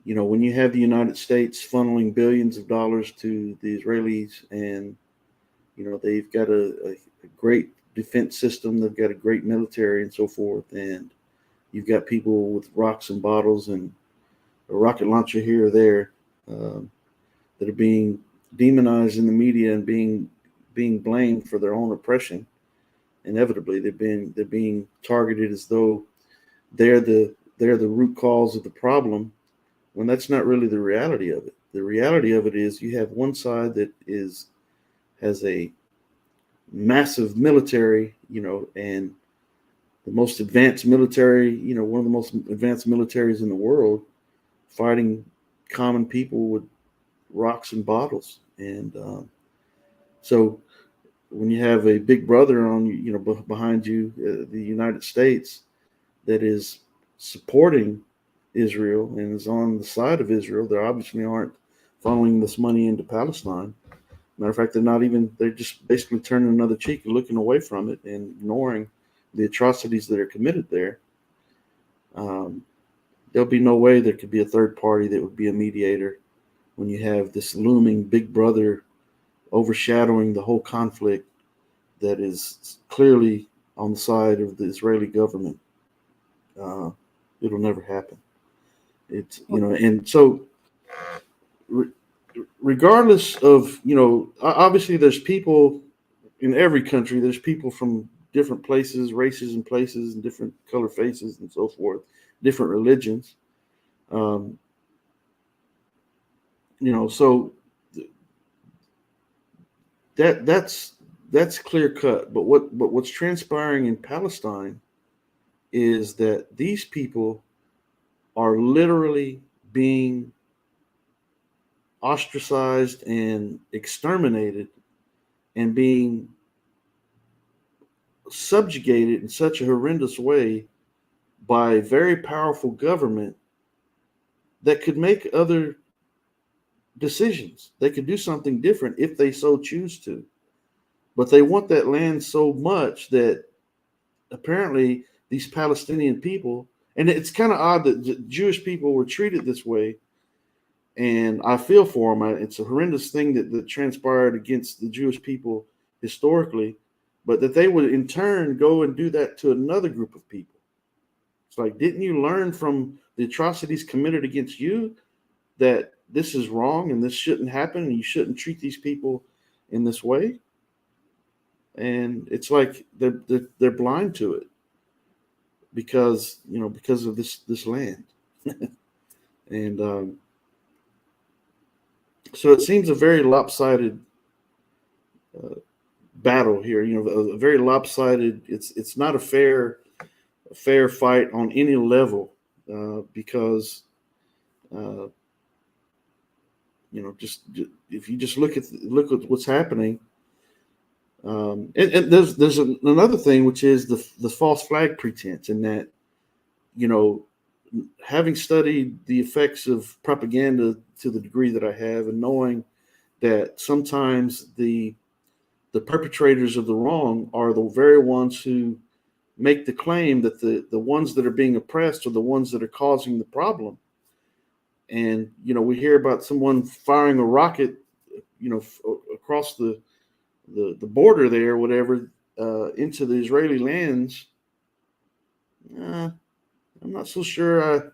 when you have the United States funneling billions of dollars to the Israelis and, they've got a great defense system, they've got a great military and so forth, and you've got people with rocks and bottles and a rocket launcher here or there that are being demonized in the media and being blamed for their own oppression. Inevitably, they're being targeted as though they're the root cause of the problem, when that's not really the reality of it. The reality of it is you have one side that has a massive military, and the most advanced military, one of the most advanced militaries in the world, fighting common people with rocks and bottles. And so when you have a big brother on you, behind you, the United States, that is supporting Israel and is on the side of Israel, they obviously aren't funneling this money into Palestine. Matter of fact, they're just basically turning another cheek and looking away from it and ignoring the atrocities that are committed there. There'll be no way there could be a third party that would be a mediator when you have this looming big brother overshadowing the whole conflict that is clearly on the side of the Israeli government. It'll never happen. And so regardless of, obviously there's people in every country, there's people from different places, races and places, and different color faces and so forth, different religions. So that's clear cut. But what's transpiring in Palestine is that these people are literally being ostracized and exterminated and being subjugated in such a horrendous way by a very powerful government that could make other decisions. They could do something different if they so choose to. But they want that land so much that apparently these Palestinian people, and it's kind of odd that Jewish people were treated this way. And I feel for them. It's a horrendous thing that transpired against the Jewish people historically, but that they would in turn go and do that to another group of people. It's like, didn't you learn from the atrocities committed against you that this is wrong and this shouldn't happen and you shouldn't treat these people in this way? And it's like they're blind to it because of this land. And so it seems a very lopsided battle here. A very lopsided. It's not a fair fight on any level because just if you just look at what's happening. And there's another thing, which is the false flag pretense, in that having studied the effects of propaganda to the degree that I have, and knowing that sometimes the perpetrators of the wrong are the very ones who make the claim that the ones that are being oppressed are the ones that are causing the problem. And we hear about someone firing a rocket across the border there, whatever, into the Israeli lands, I'm not so sure.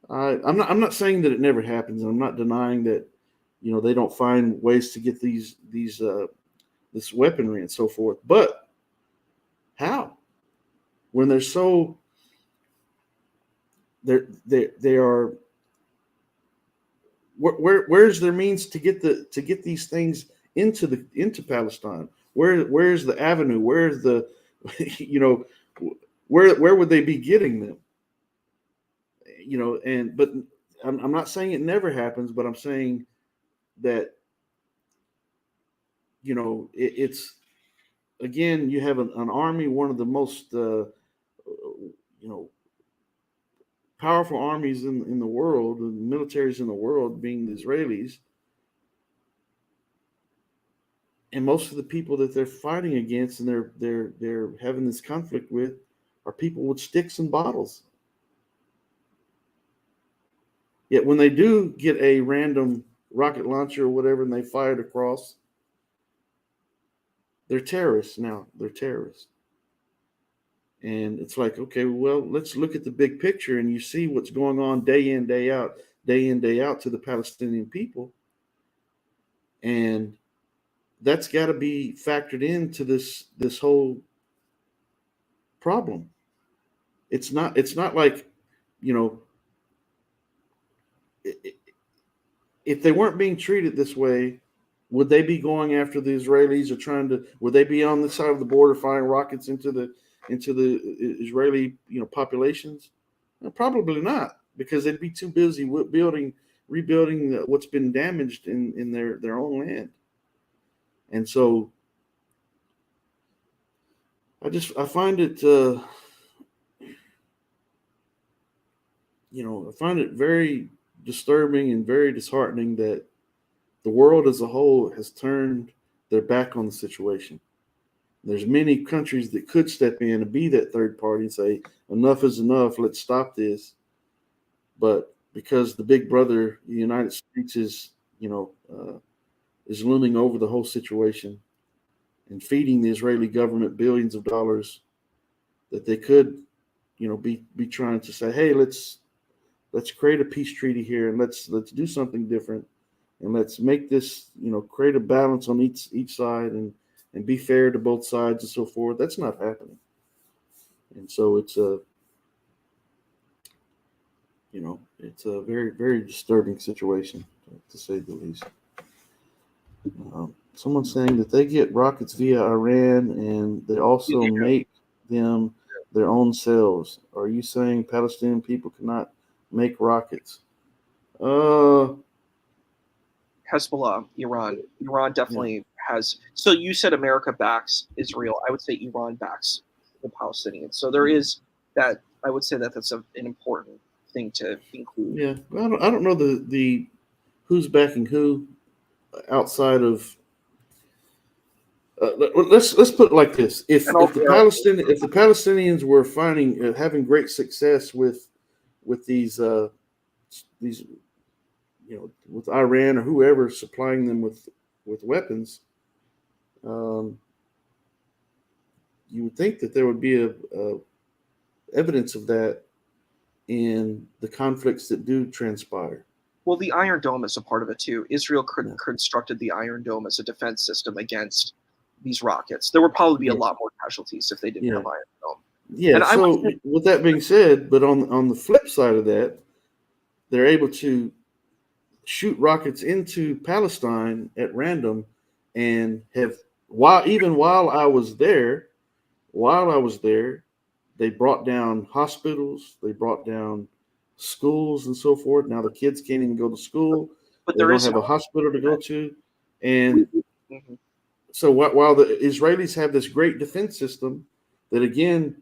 I'm not saying that it never happens, and I'm not denying that they don't find ways to get this weaponry and so forth. But how? When they're so they are where's their means to get these things into Palestine? Where's the avenue? Where's the where would they be getting them? But I'm not saying it never happens, but I'm saying that it's again, you have an army, one of the most powerful armies in the world, and militaries in the world, being the Israelis, and most of the people that they're fighting against and they're having this conflict with are people with sticks and bottles. Yet when they do get a random rocket launcher or whatever and they fire it across, they're terrorists now. They're terrorists. And it's like, okay, well, let's look at the big picture, and you see what's going on day in, day out to the Palestinian people. And that's got to be factored into this whole problem. It's not like, if they weren't being treated this way, would they be going after the Israelis, or would they be on the side of the border firing rockets into the Israeli populations? Probably not, because they'd be too busy rebuilding what's been damaged in their own land. And so I find it I find it very disturbing and very disheartening that the world as a whole has turned their back on the situation. There's many countries that could step in and be that third party and say, enough is enough, let's stop this. But because the big brother, the United States, is looming over the whole situation and feeding the Israeli government billions of dollars, that they could, be trying to say, hey, let's create a peace treaty here, and let's do something different, and let's make this, create a balance on each side, and be fair to both sides and so forth. That's not happening. And so it's a very, very disturbing situation, to say the least. Someone's saying that they get rockets via Iran, and they also make them their own selves. Are you saying Palestinian people cannot make rockets? Hezbollah, Iran definitely has. So you said America backs Israel. I would say Iran backs the Palestinians. So there is that. I would say that's an important thing to include. Yeah, I don't know the who's backing who outside of. Let's put it like this: if the Palestinians were having great success with these with Iran or whoever supplying them with weapons, you would think that there would be a evidence of that in the conflicts that do transpire. Well, the Iron Dome is a part of it too. Israel constructed the Iron Dome as a defense system against these rockets. There would probably be a lot more casualties if they didn't have Iron Dome. Yeah. And so, with that being said, but on the flip side of that, they're able to shoot rockets into Palestine at random, and while I was there, they brought down hospitals, they brought down schools and so forth. Now the kids can't even go to school. But they don't have a hospital to go to. And so while the Israelis have this great defense system that, again,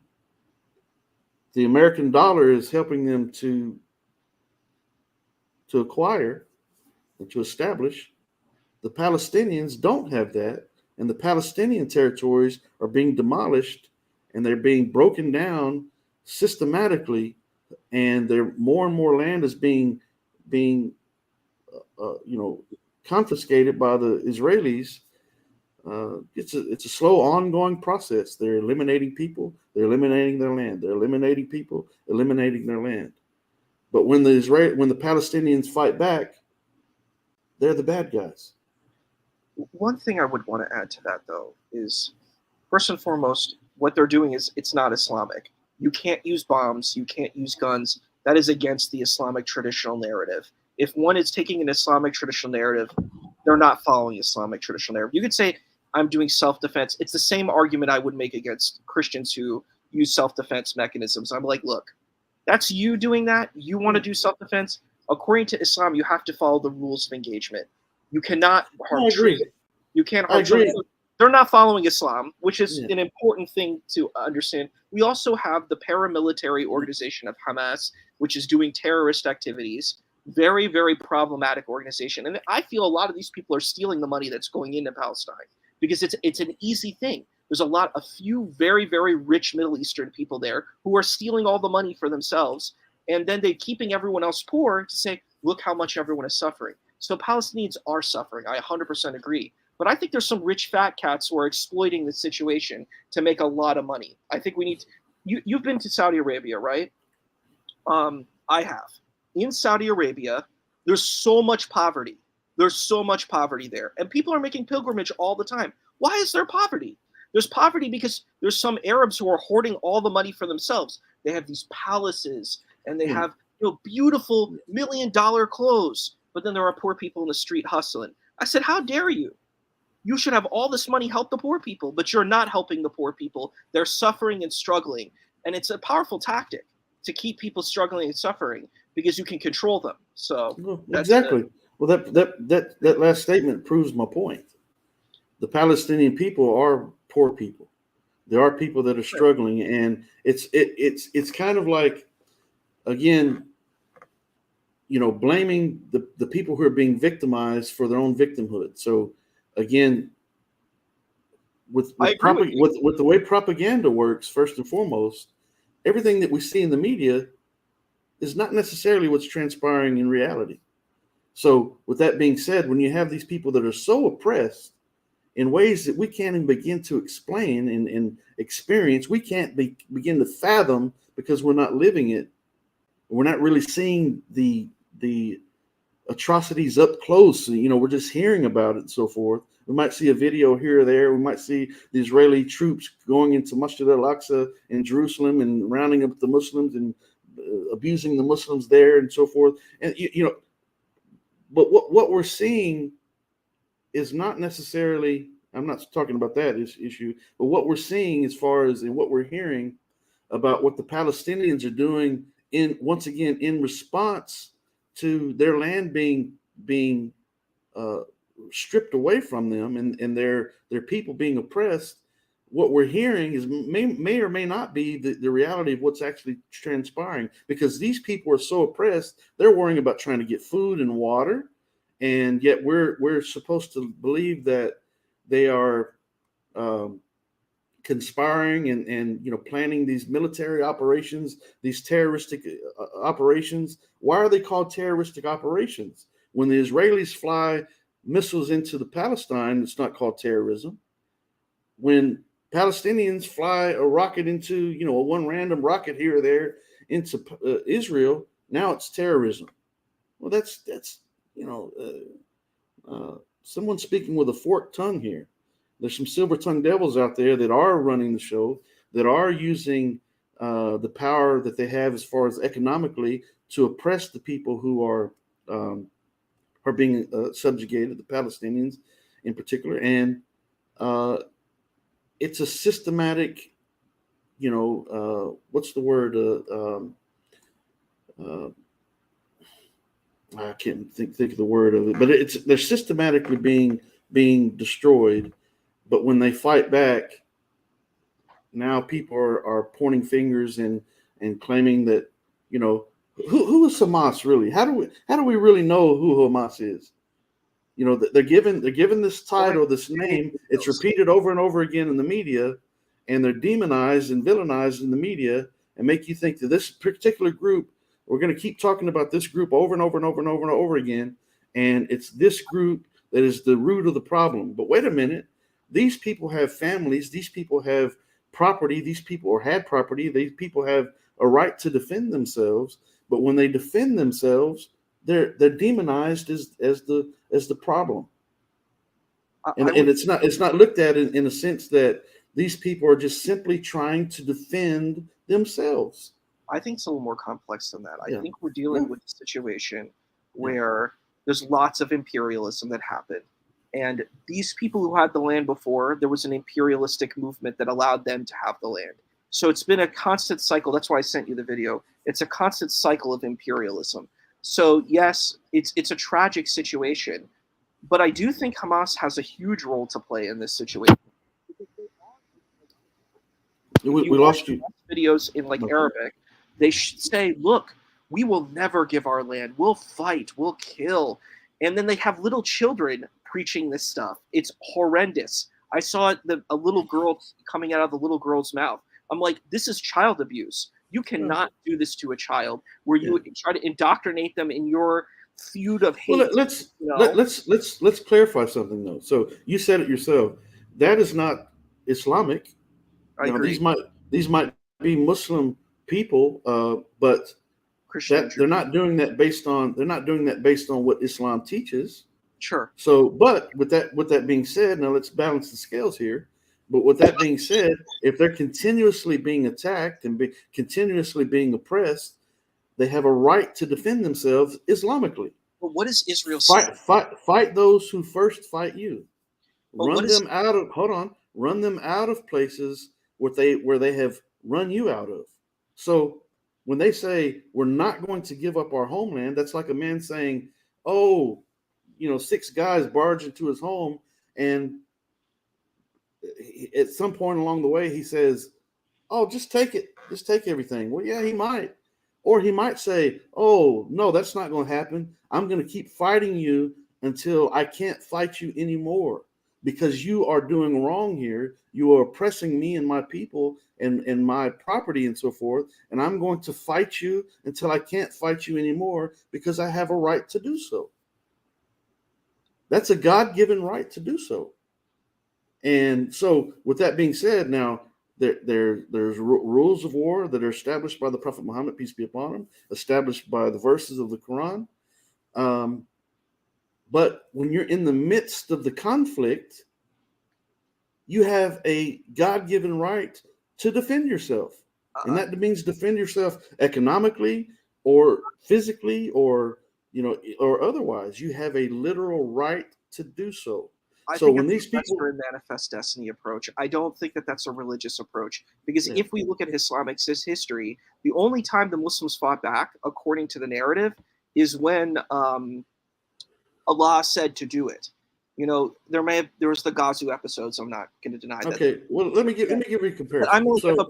the American dollar is helping them to acquire and to establish, the Palestinians don't have that. And the Palestinian territories are being demolished, and they're being broken down systematically, and more and more land is being confiscated by the Israelis it's a slow, ongoing process. They're eliminating people. They're eliminating their land. They're eliminating people, eliminating their land. But when the Palestinians fight back, they're the bad guys. One thing I would want to add to that, though, is first and foremost, what they're doing is it's not Islamic. You can't use bombs. You can't use guns. That is against the Islamic traditional narrative. If one is taking an Islamic traditional narrative, they're not following Islamic traditional narrative. You could say, I'm doing self-defense. It's the same argument I would make against Christians who use self-defense mechanisms. I'm like, look, that's you doing that. You want to do self-defense. According to Islam, you have to follow the rules of engagement. You cannot harm trees. You can't harm trees. They're not following Islam, which is an important thing to understand. We also have the paramilitary organization of Hamas, which is doing terrorist activities. Very, very problematic organization. And I feel a lot of these people are stealing the money that's going into Palestine because it's an easy thing. There's a few very, very rich Middle Eastern people there who are stealing all the money for themselves. And then they're keeping everyone else poor to say, look how much everyone is suffering. So Palestinians are suffering. I 100% agree. But I think there's some rich fat cats who are exploiting the situation to make a lot of money. I think we need to, you've been to Saudi Arabia, right? I have. In Saudi Arabia, there's so much poverty. There's so much poverty there. And people are making pilgrimage all the time. Why is there poverty? There's poverty because there's some Arabs who are hoarding all the money for themselves. They have these palaces and they have beautiful $1 million clothes. But then there are poor people in the street hustling. I said, how dare you? You should have all this money help the poor people, but you're not helping the poor people. They're suffering and struggling. And it's a powerful tactic to keep people struggling and suffering because you can control them. So exactly. Well, that last statement proves my point. The Palestinian people are poor people. There are people that are struggling, and it's kind of like, again, blaming the people who are being victimized for their own victimhood. So again, with the way propaganda works, first and foremost, everything that we see in the media is not necessarily what's transpiring in reality. So with that being said, when you have these people that are so oppressed in ways that we can't even begin to explain and experience, we can't begin to fathom because we're not living it. We're not really seeing the atrocities up close. We're just hearing about it and so forth. We might see a video here or there. We might see the Israeli troops going into Masjid al-Aqsa in Jerusalem and rounding up the Muslims and abusing the Muslims there and so forth. And but what we're seeing is not necessarily, I'm not talking about that issue, but what we're seeing as far as and what we're hearing about what the Palestinians are doing once again in response to their land being stripped away from them and their people being oppressed. What we're hearing is may or may not be the reality of what's actually transpiring, because these people are so oppressed, they're worrying about trying to get food and water, and yet we're supposed to believe that they are conspiring and planning these military operations, these terroristic operations. Why are they called terroristic operations? When the Israelis fly missiles into the Palestine, it's not called terrorism. When Palestinians fly a rocket into, one random rocket here or there into Israel, now it's terrorism. Well, that's someone speaking with a forked tongue here. There's some silver-tongued devils out there that are running the show, that are using the power that they have as far as economically to oppress the people who are being subjugated, the Palestinians in particular. And it's a systematic, what's the word? I can't think of the word of it, but they're systematically being destroyed. But when they fight back, now people are pointing fingers and claiming that, who is Hamas really? How do we really know who Hamas is? They're given this title, this name. It's repeated over and over again in the media, and they're demonized and villainized in the media and make you think that this particular group, we're going to keep talking about this group over and over and over and over and over again, and it's this group that is the root of the problem. But wait a minute, these people have families, these people have property, these people or had property, these people have a right to defend themselves. But when they defend themselves, they're demonized as the problem. And it's not looked at in a sense that these people are just simply trying to defend themselves. I think it's a little more complex than that. I Yeah. think we're dealing with a situation where there's lots of imperialism that happened. And these people who had the land before, there was an imperialistic movement that allowed them to have the land. So it's been a constant cycle. That's why I sent you the video. It's a constant cycle of imperialism. So yes, it's a tragic situation, but I do think Hamas has a huge role to play in this situation. We lost you. Videos in like Arabic, they should say, "Look, we will never give our land. We'll fight. We'll kill." And then they have little children preaching this stuff. It's horrendous. I saw a little girl coming out of the little girl's mouth. I'm like, this is child abuse. You cannot do this to a child where you try to indoctrinate them in your feud of hate. Well, let's clarify something though. So you said it yourself. That is not Islamic. I agree. These might be Muslim people, but they're not doing that based on what Islam teaches. Sure. So, but with that being said, now let's balance the scales here. But with that being said, if they're continuously being attacked and continuously being oppressed, they have a right to defend themselves Islamically. But what is Israel saying? Fight those who first fight you. But Run them out of places where they have run you out of. So when they say we're not going to give up our homeland, that's like a man saying, "Oh, 6 guys barge into his home, and at some point along the way he says, 'Oh, just take it, just take everything.'" Well, yeah, he might, or he might say, "Oh, no, that's not going to happen. I'm going to keep fighting you until I can't fight you anymore because you are doing wrong here. You are oppressing me and my people and my property and so forth, and I'm going to fight you until I can't fight you anymore because I have a right to do so." That's a God-given right to do so. And so with that being said, now there's rules of war that are established by the Prophet Muhammad, peace be upon him, established by the verses of the Quran. But when you're in the midst of the conflict, you have a God-given right to defend yourself. And that means defend yourself economically or physically or otherwise. You have a literal right to do so. I So think when it's these people a manifest destiny approach. I don't think that that's a religious approach because if we look at Islamic history, the only time the Muslims fought back, according to the narrative, is when Allah said to do it. There was the Ghazu episodes. I'm not going to deny that. Okay, well, let me give you a comparison. I'm like,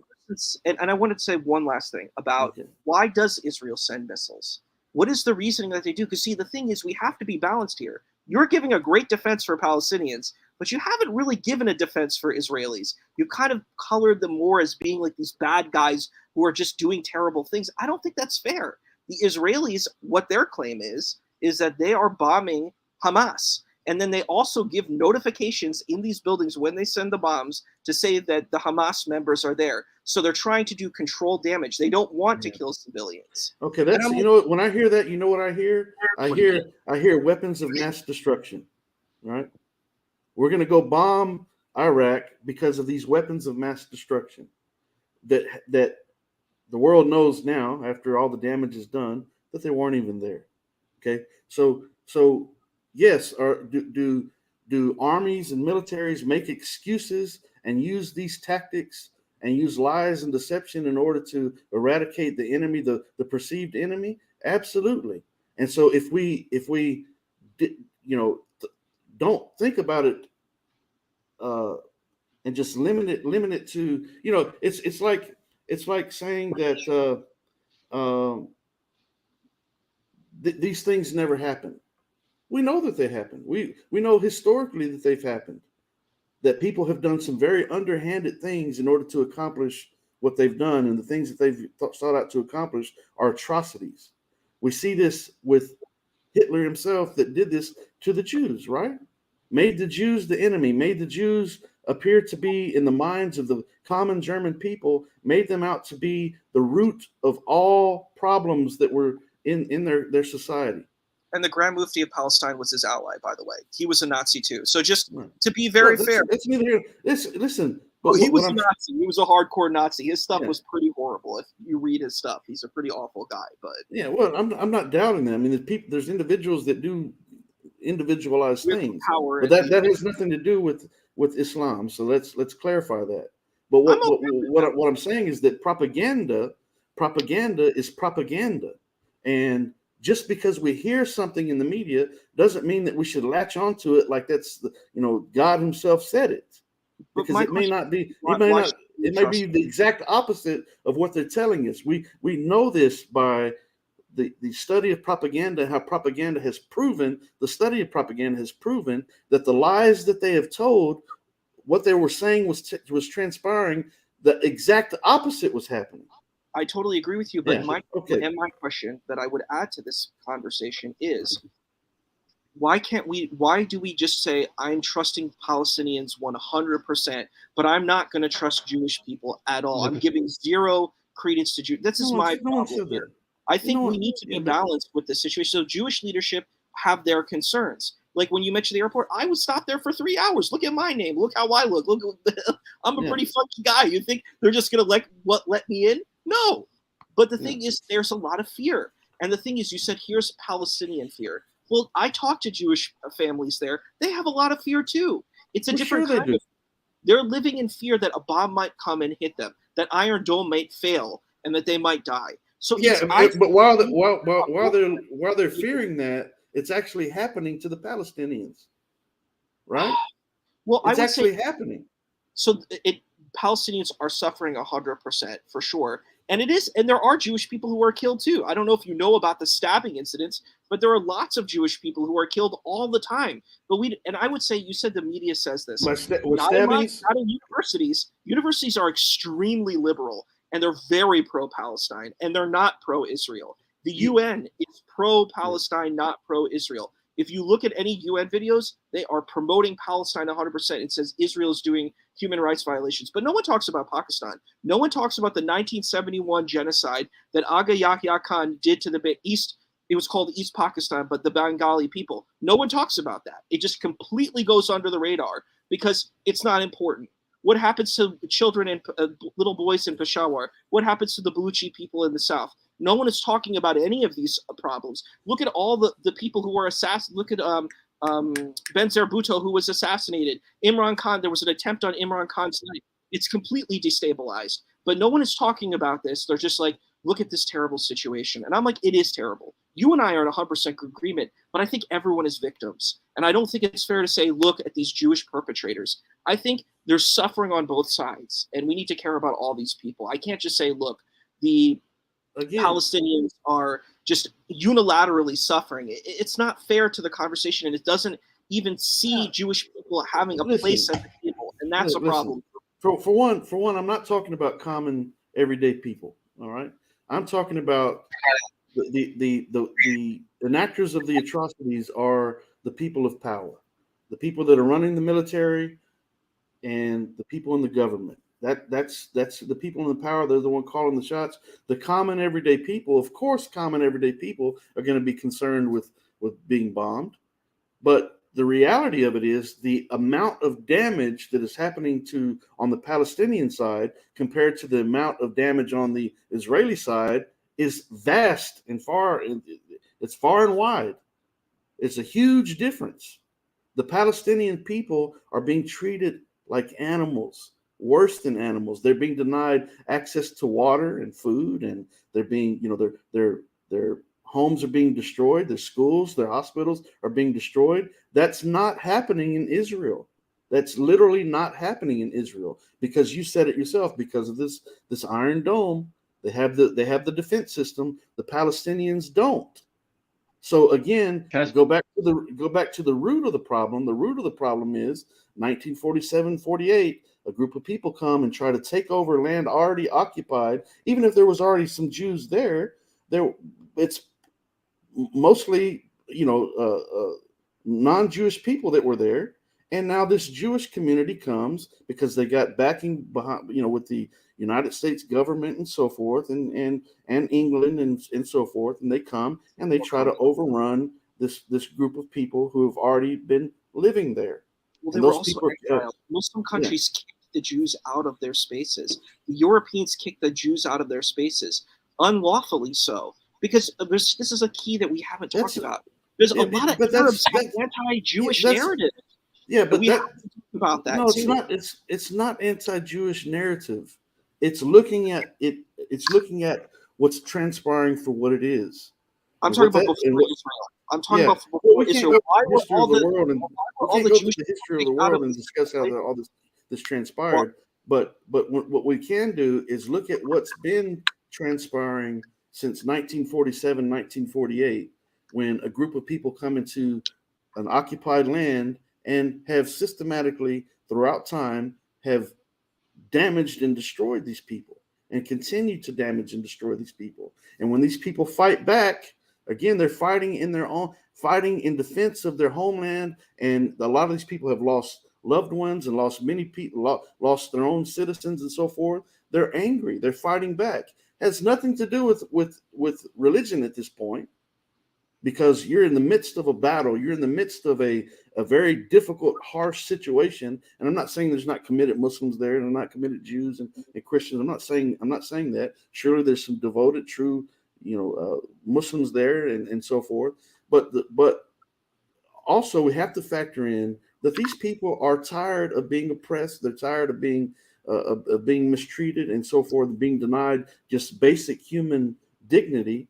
and I wanted to say one last thing about why does Israel send missiles? What is the reasoning that they do? Because see, the thing is, we have to be balanced here. You're giving a great defense for Palestinians, but you haven't really given a defense for Israelis. You've kind of colored them more as being like these bad guys who are just doing terrible things. I don't think that's fair. The Israelis, what their claim is that they are bombing Hamas. And then they also give notifications in these buildings when they send the bombs to say that the Hamas members are there. So they're trying to do controlled damage. They don't want to kill civilians. Okay, that's when I hear that, you know what I hear? I hear weapons of mass destruction. Right? We're going to go bomb Iraq because of these weapons of mass destruction that the world knows now, after all the damage is done, that they weren't even there. Okay, so yes, do armies and militaries make excuses and use these tactics and use lies and deception in order to eradicate the enemy, the perceived enemy? Absolutely. And so if we don't think about it and just limit it to, it's like saying that these things never happen. We know that they happen. We know historically that they've happened, that people have done some very underhanded things in order to accomplish what they've done, and the things that they've sought out to accomplish are atrocities. We see this with Hitler himself, that did this to the Jews, right? Made the Jews the enemy, made the Jews appeared to be in the minds of the common German people, made them out to be the root of all problems that were in their society. And the Grand Mufti of Palestine was his ally, by the way. He was a Nazi too. So just Right. to be very Well, fair, it's neither here. Listen, oh, but he was what a I'm Nazi. He was a hardcore Nazi. His stuff Yeah. was pretty horrible. If you read his stuff, he's a pretty awful guy. But yeah, well, I'm not doubting that. I mean, there's individuals that do individualized with things, power, but and that has nothing to do with Islam. So let's clarify that. But I'm okay with that. what I'm saying is that propaganda is propaganda, and just because we hear something in the media doesn't mean that we should latch onto it like that's God Himself said it, But because my it may question not be. is, why It should we may trust be him? the exact opposite of what they're telling us. We know this by the study of propaganda, how propaganda has proven, the study of propaganda has proven that the lies that they have told, what they were saying was transpiring, the exact opposite was happening. I totally agree with you. But Yeah. Okay. my question that I would add to this conversation is, why do we just say I'm trusting Palestinians 100%, but I'm not going to trust Jewish people at all? I'm giving zero credence to Jews. This is my No one problem said here. that. I think No we one, need to be yeah, but balanced with the situation. So Jewish leadership have their concerns. Like when you mentioned the airport, I was stopped there for 3 hours. Look at my name. Look how I look. I'm a yeah. pretty funky guy. You think they're just gonna let me in? No. But the Yeah. thing is, there's a lot of fear. And the thing is, you said here's Palestinian fear. Well, I talked to Jewish families there. They have a lot of fear too. It's a Well, different sure they kind do. of. They're living in fear that a bomb might come and hit them, that Iron Dome might fail, and that they might die. So Yeah, it's but while they're fearing that, it's actually happening to the Palestinians, right? well, I It's would say actually happening. so. Palestinians are suffering 100% for sure, and it is, and there are Jewish people who are killed too. I don't know if you know about the stabbing incidents, but there are lots of Jewish people who are killed all the time. But and I would say, you said the media says this. With stabbings, Not in universities. Universities are extremely liberal and they're very pro-Palestine and they're not pro-Israel. The you, UN is pro-Palestine, not pro-Israel. If you look at any UN videos, they are promoting Palestine 100%. It says Israel is doing human rights violations. But no one talks about Pakistan. No one talks about the 1971 genocide that Aga Yahya Khan did to the East. It was called East Pakistan, but the Bengali people. No one talks about that. It just completely goes under the radar because it's not important. What happens to children and little boys in Peshawar? What happens to the Baluchi people in the south? No one is talking about any of these problems. Look at all the people who were assassinated. Look at Benzer Bhutto, who was assassinated. Imran Khan, there was an attempt on Imran Khan's life. It's completely destabilized. But no one is talking about this. They're just like, look at this terrible situation. And I'm like, it is terrible. You and I are in 100% agreement, but I think everyone is victims. And I don't think it's fair to say, look at these Jewish perpetrators. I think there's suffering on both sides, and we need to care about all these people. I can't just say, look, the Palestinians are just unilaterally suffering. It's not fair to the conversation, and it doesn't even see Jewish people having a place at the table, and that's a problem. For one, I'm not talking about common everyday people. All right, I'm talking about the enactors of the atrocities are the people of power, the people that are running the military, and the people in the government. That's the people in the power. They're the one calling the shots. The common everyday people, of course, common everyday people are going to be concerned with being bombed. But the reality of it is the amount of damage that is happening on the Palestinian side compared to the amount of damage on the Israeli side is vast and far. It's far and wide. It's a huge difference. The Palestinian people are being treated like animals, worse than animals. They're being denied access to water and food, and they're being, their homes are being destroyed, their schools, their hospitals are being destroyed. That's not happening in Israel. That's literally not happening in Israel, because you said it yourself, because of this Iron Dome. They have the defense system. The Palestinians don't. So again, go back to the root of the problem. The root of the problem is 1947-48. A group of people come and try to take over land already occupied, even if there was already some Jews there. It's mostly non-Jewish people that were there, And now this Jewish community comes because they got backing behind, with the United States government and so forth, and England and so forth, and they come and they try to overrun this group of people who have already been living there. Well, they And were those also people, exiled. Muslim countries kicked the Jews out of their spaces. The Europeans kicked the Jews out of their spaces, unlawfully so, because this is a key that we haven't talked about. There's a lot of Arabs have anti-Jewish narrative. Yeah, but we have to talk about that. No, it's too. not. It's not anti-Jewish narrative. It's looking at it. It's looking at what's transpiring for what it is. I'm talking about before Israel. I'm talking about before Israel. Why were all the world and all the Jewish the history of the world and discuss how all this transpired? But what we can do is look at what's been transpiring since 1947, 1948, when a group of people come into an occupied land and have systematically throughout time have damaged and destroyed these people and continue to damage and destroy these people. And when these people fight back, again, they're fighting in defense of their homeland. And a lot of these people have lost loved ones and lost many people, lost their own citizens and so forth. They're angry. They're fighting back. It has nothing to do with religion at this point, because you're in the midst of a battle. You're in the midst of a very difficult, harsh situation. And I'm not saying there's not committed Muslims there, and I'm not committed Jews and Christians. I'm not saying that. Surely there's some devoted, true, Muslims there and so forth. But also we have to factor in that these people are tired of being oppressed. They're tired of being mistreated and so forth, being denied just basic human dignity,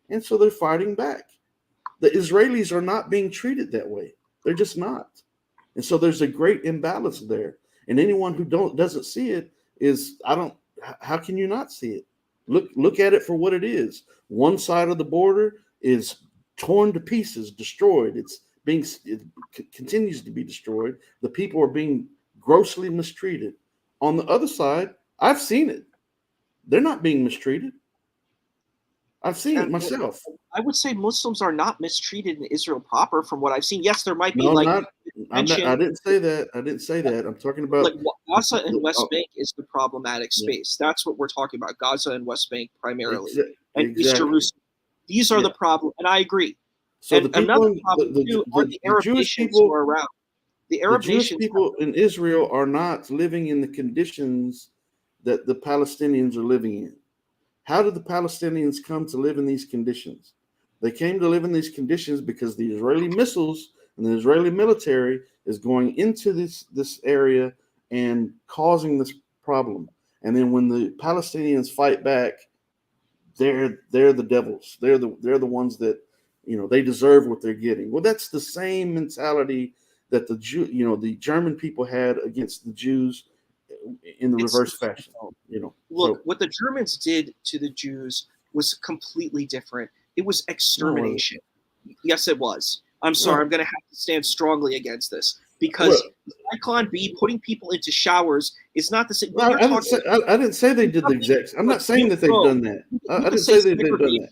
and so they're fighting back. The Israelis are not being treated that way. They're just not. And so there's a great imbalance there. And anyone who doesn't see it how can you not see it? Look at it for what it is. One side of the border is torn to pieces, destroyed. It continues to be destroyed. The people are being grossly mistreated. On the other side, I've seen it. They're not being mistreated. I've seen it myself. I would say Muslims are not mistreated in Israel proper, from what I've seen. Yes, there might be I didn't say that. I'm talking about like Gaza and West Bank is the problematic space. That's what we're talking about. Gaza and West Bank primarily, and East Jerusalem. These are the problem, and I agree. So and another problem too are the Arab nations who are around. The Arab Jewish people in Israel are not living in the conditions that the Palestinians are living in. How did the Palestinians come to live in these conditions? They came to live in these conditions because the Israeli missiles and the Israeli military is going into this area and causing this problem. And then when the Palestinians fight back, they're the devils. They're the ones that they deserve what they're getting. Well, that's the same mentality that the German people had against the Jews in the reverse fashion. Look, what the Germans did to the Jews was completely different. It was extermination. Yes, it was. I'm sorry. I'm going to have to stand strongly against this, because Zyklon B putting people into showers is not the same. I didn't say they did the exact. I'm not saying that they've done that. I didn't say they've done that.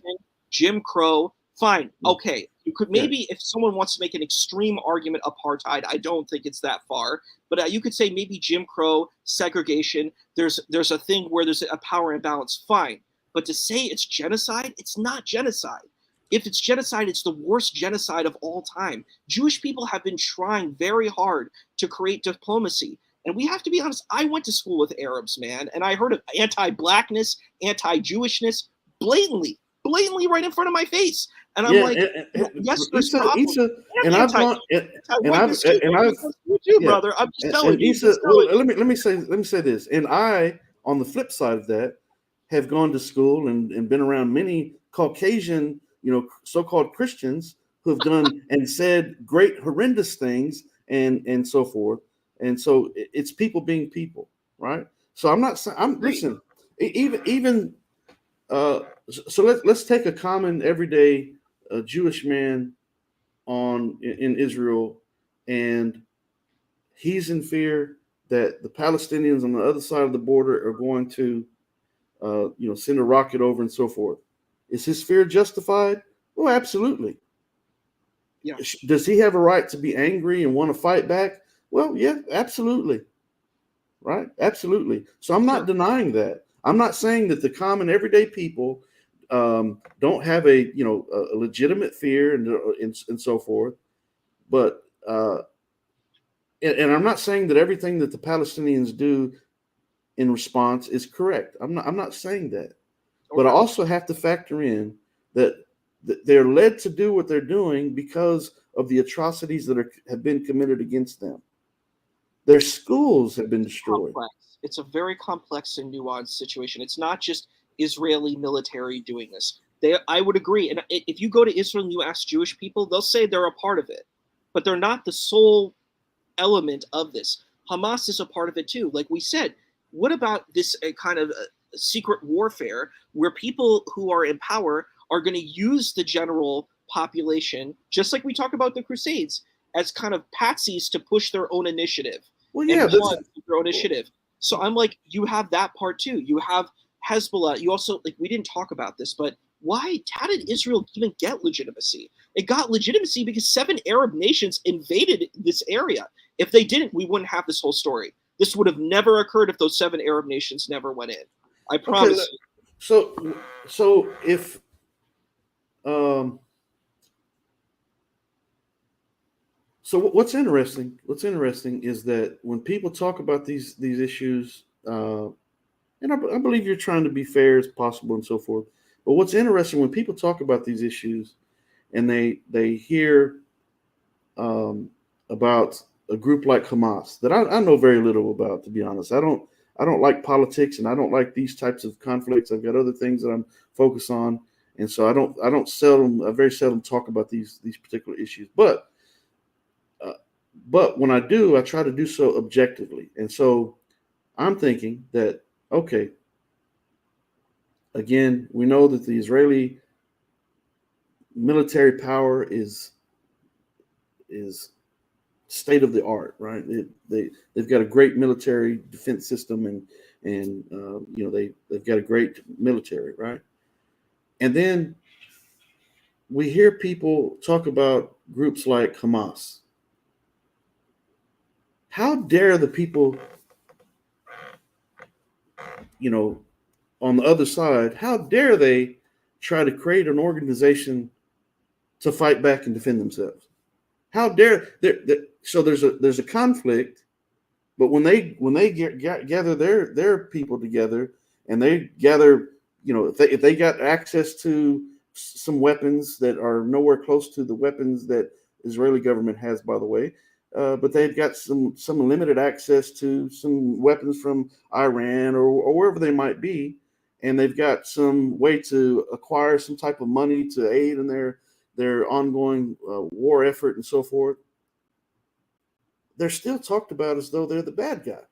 Jim Crow. Fine. Okay. You could maybe, if someone wants to make an extreme argument, apartheid, I don't think it's that far, but you could say maybe Jim Crow, segregation, there's a thing where there's a power imbalance. Fine. But to say it's genocide, it's not genocide. If it's genocide, it's the worst genocide of all time. Jewish people have been trying very hard to create diplomacy. And we have to be honest, I went to school with Arabs, man, and I heard of anti-blackness, anti-Jewishness blatantly right in front of my face. And I'm yes, there's problems. Brother. I'm just telling you. Let me say this. And I, on the flip side of that, have gone to school and been around many Caucasian, so-called Christians who have done and said great, horrendous things and so forth. And so it's people being people, right? So listen, even so let's take a common everyday Jewish man in Israel, and he's in fear that the Palestinians on the other side of the border are going to send a rocket over and so forth. Is his fear justified? Oh, absolutely. Yeah. Does he have a right to be angry and want to fight back? Well, yeah, absolutely. Right? Absolutely. So I'm not Sure. denying that. I'm not saying that the common everyday people don't have a a legitimate fear and so forth. But and I'm not saying that everything that the Palestinians do in response is correct. I'm not saying that. But I Okay. also have to factor in that they're led to do what they're doing because of the atrocities that have been committed against them. Their schools have been destroyed. Complex. It's a very complex and nuanced situation. It's not just Israeli military doing this. I would agree. And if you go to Israel and you ask Jewish people, they'll say they're a part of it, but they're not the sole element of this. Hamas is a part of it too. Like we said, what about this kind of secret warfare where people who are in power are going to use the general population, just like we talk about the Crusades, as kind of patsies to push their own initiative Well, and yeah, pawns of their own initiative. So I'm like, you have that part too. You have Hezbollah. You also, like, we didn't talk about this, but why? How did Israel even get legitimacy? It got legitimacy because 7 Arab nations invaded this area. If they didn't, we wouldn't have this whole story. This would have never occurred if those 7 Arab nations never went in. I okay. promise you. So if um so what's interesting is that when people talk about these issues, and I believe you're trying to be fair as possible and so forth. But what's interesting when people talk about these issues and they hear about a group like Hamas that I know very little about, to be honest. I don't like politics and I don't like these types of conflicts. I've got other things that I'm focused on, and so I very seldom talk about these particular issues. But when I do, I try to do so objectively. And so I'm thinking that, okay, again, we know that the Israeli military power is state of the art, right? They've got a great military defense system, and they've got a great military, right? And then we hear people talk about groups like Hamas. How dare the people, on the other side, how dare they try to create an organization to fight back and defend themselves? How dare so there's a conflict, but when they gather their people together and they gather, if they got access to some weapons that are nowhere close to the weapons that Israeli government has, by the way, but they've got some limited access to some weapons from Iran or wherever they might be, and they've got some way to acquire some type of money to aid in their ongoing war effort and so forth. They're still talked about as though they're the bad guy,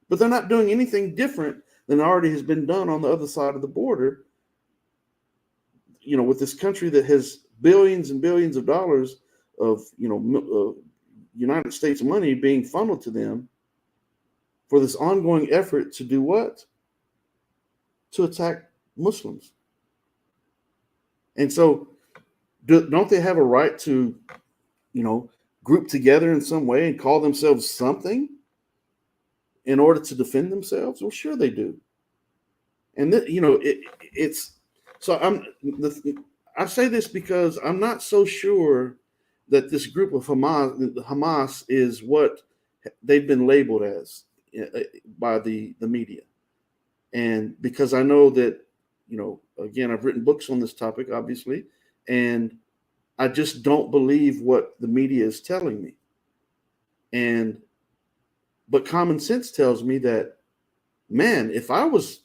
but they're not doing anything different than already has been done on the other side of the border. With this country that has billions and billions of dollars of United States money being funneled to them for this ongoing effort to do what? To attack Muslims. And so, don't they have a right to, group together in some way and call themselves something in order to defend themselves? Well, sure they do. And it's so I say this because I'm not so sure that this group of Hamas is what they've been labeled as by the media. And because I know that, again, I've written books on this topic, obviously, and I just don't believe what the media is telling me. But common sense tells me that, man, if I was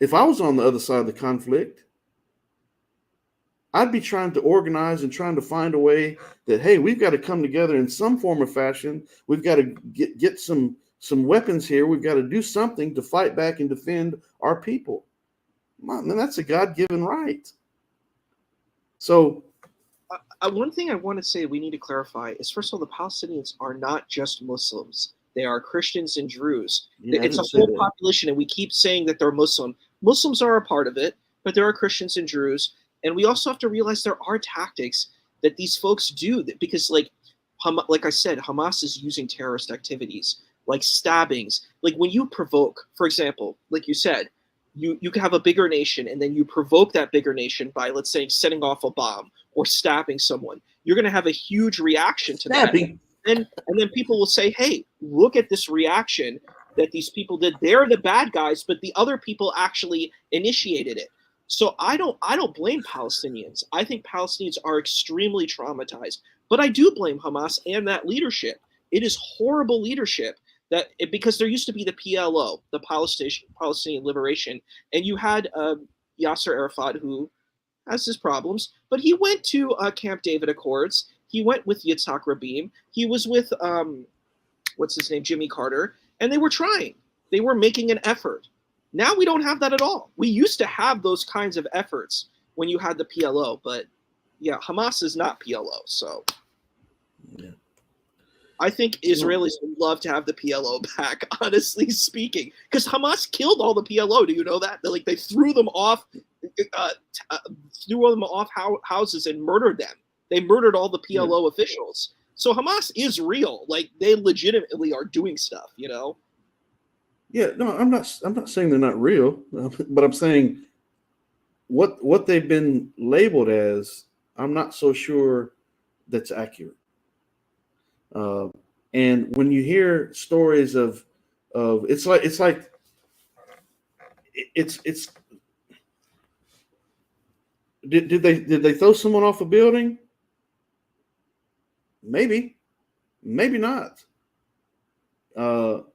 on the other side of the conflict, I'd be trying to organize and trying to find a way that, hey, we've got to come together in some form or fashion. We've got to get some weapons here. We've got to do something to fight back and defend our people. Man, that's a God-given right. So One thing I want to say we need to clarify is, first of all, the Palestinians are not just Muslims. They are Christians and Druze. Yeah, It's a whole population, and we keep saying that they're Muslim. Muslims are a part of it, but there are Christians and Druze. And we also have to realize there are tactics that these folks do, because, like, like I said, Hamas is using terrorist activities like stabbings. Like when you provoke, for example, like you said, you can have a bigger nation and then you provoke that bigger nation by, let's say, setting off a bomb or stabbing someone. You're going to have a huge reaction to that. And then people will say, hey, look at this reaction that these people did. They're the bad guys, but the other people actually initiated it. So I don't blame Palestinians. I think Palestinians are extremely traumatized, but I do blame Hamas and that leadership. It is horrible leadership because there used to be the PLO, the Palestinian Liberation, and you had Yasser Arafat, who has his problems, but he went to Camp David Accords. He went with Yitzhak Rabin. He was with what's his name, Jimmy Carter, and they were trying. They were making an effort. Now we don't have that at all. We used to have those kinds of efforts when you had the PLO, but yeah, Hamas is not PLO. So yeah. I think Israelis would love to have the PLO back, honestly speaking, because Hamas killed all the PLO. Do you know that? They threw them off, houses and murdered them. They murdered all the PLO officials. So Hamas is real. Like, they legitimately are doing stuff, you know? Yeah, no, I'm not saying they're not real, but I'm saying what they've been labeled as, I'm not so sure that's accurate. And when you hear stories of it's did they throw someone off a building? Maybe not. So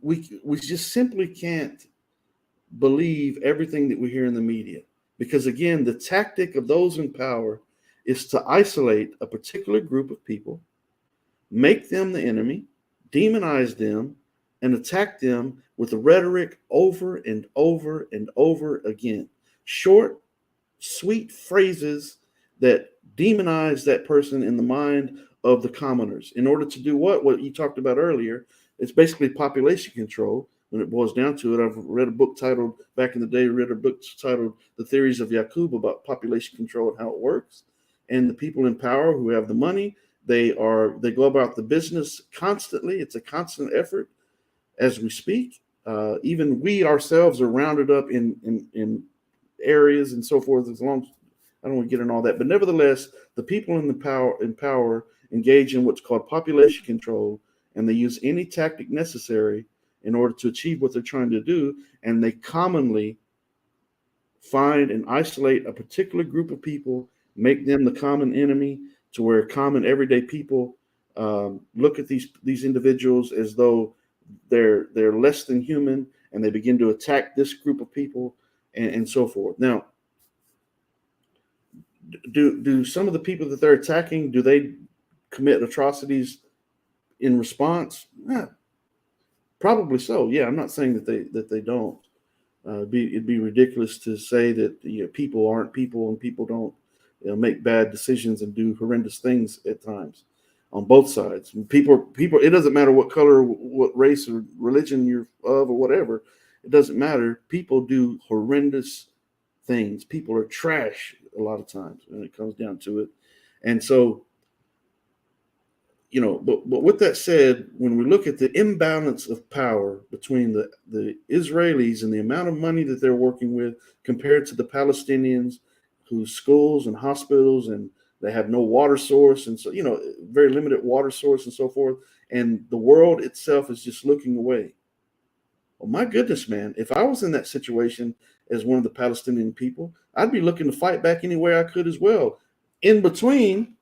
we just simply can't believe everything that we hear in the media, because again, the tactic of those in power is to isolate a particular group of people, make them the enemy, demonize them, and attack them with the rhetoric over and over and over again. Short, sweet phrases that demonize that person in the mind of the commoners in order to do what you talked about earlier. It's basically population control when it boils down to it. I've read a book titled, back in the day, titled The Theories of Yaqub, about population control and how it works. And the people in power who have the money, they go about the business constantly. It's a constant effort as we speak. Even we ourselves are rounded up in areas and so forth. As long as I don't want to get in all that, but nevertheless, the people in power engage in what's called population control, and they use any tactic necessary in order to achieve what they're trying to do. And they commonly find and isolate a particular group of people, make them the common enemy, to where common everyday people look at these individuals as though they're less than human, and they begin to attack this group of people and so forth. Now, do some of the people that they're attacking, do they commit atrocities in response? Yeah, probably so. Yeah, I'm not saying that they don't. It'd be ridiculous to say that people aren't people and people don't make bad decisions and do horrendous things at times on both sides. People. It doesn't matter what color, what race or religion you're of or whatever. It doesn't matter. People do horrendous things. People are trash a lot of times when it comes down to it. And so, but with that said, when we look at the imbalance of power between the Israelis and the amount of money that they're working with compared to the Palestinians, whose schools and hospitals, and they have no water source, and so very limited water source and so forth, and the world itself is just looking away. Well, my goodness, man, if I was in that situation as one of the Palestinian people, I'd be looking to fight back any way I could as well. In between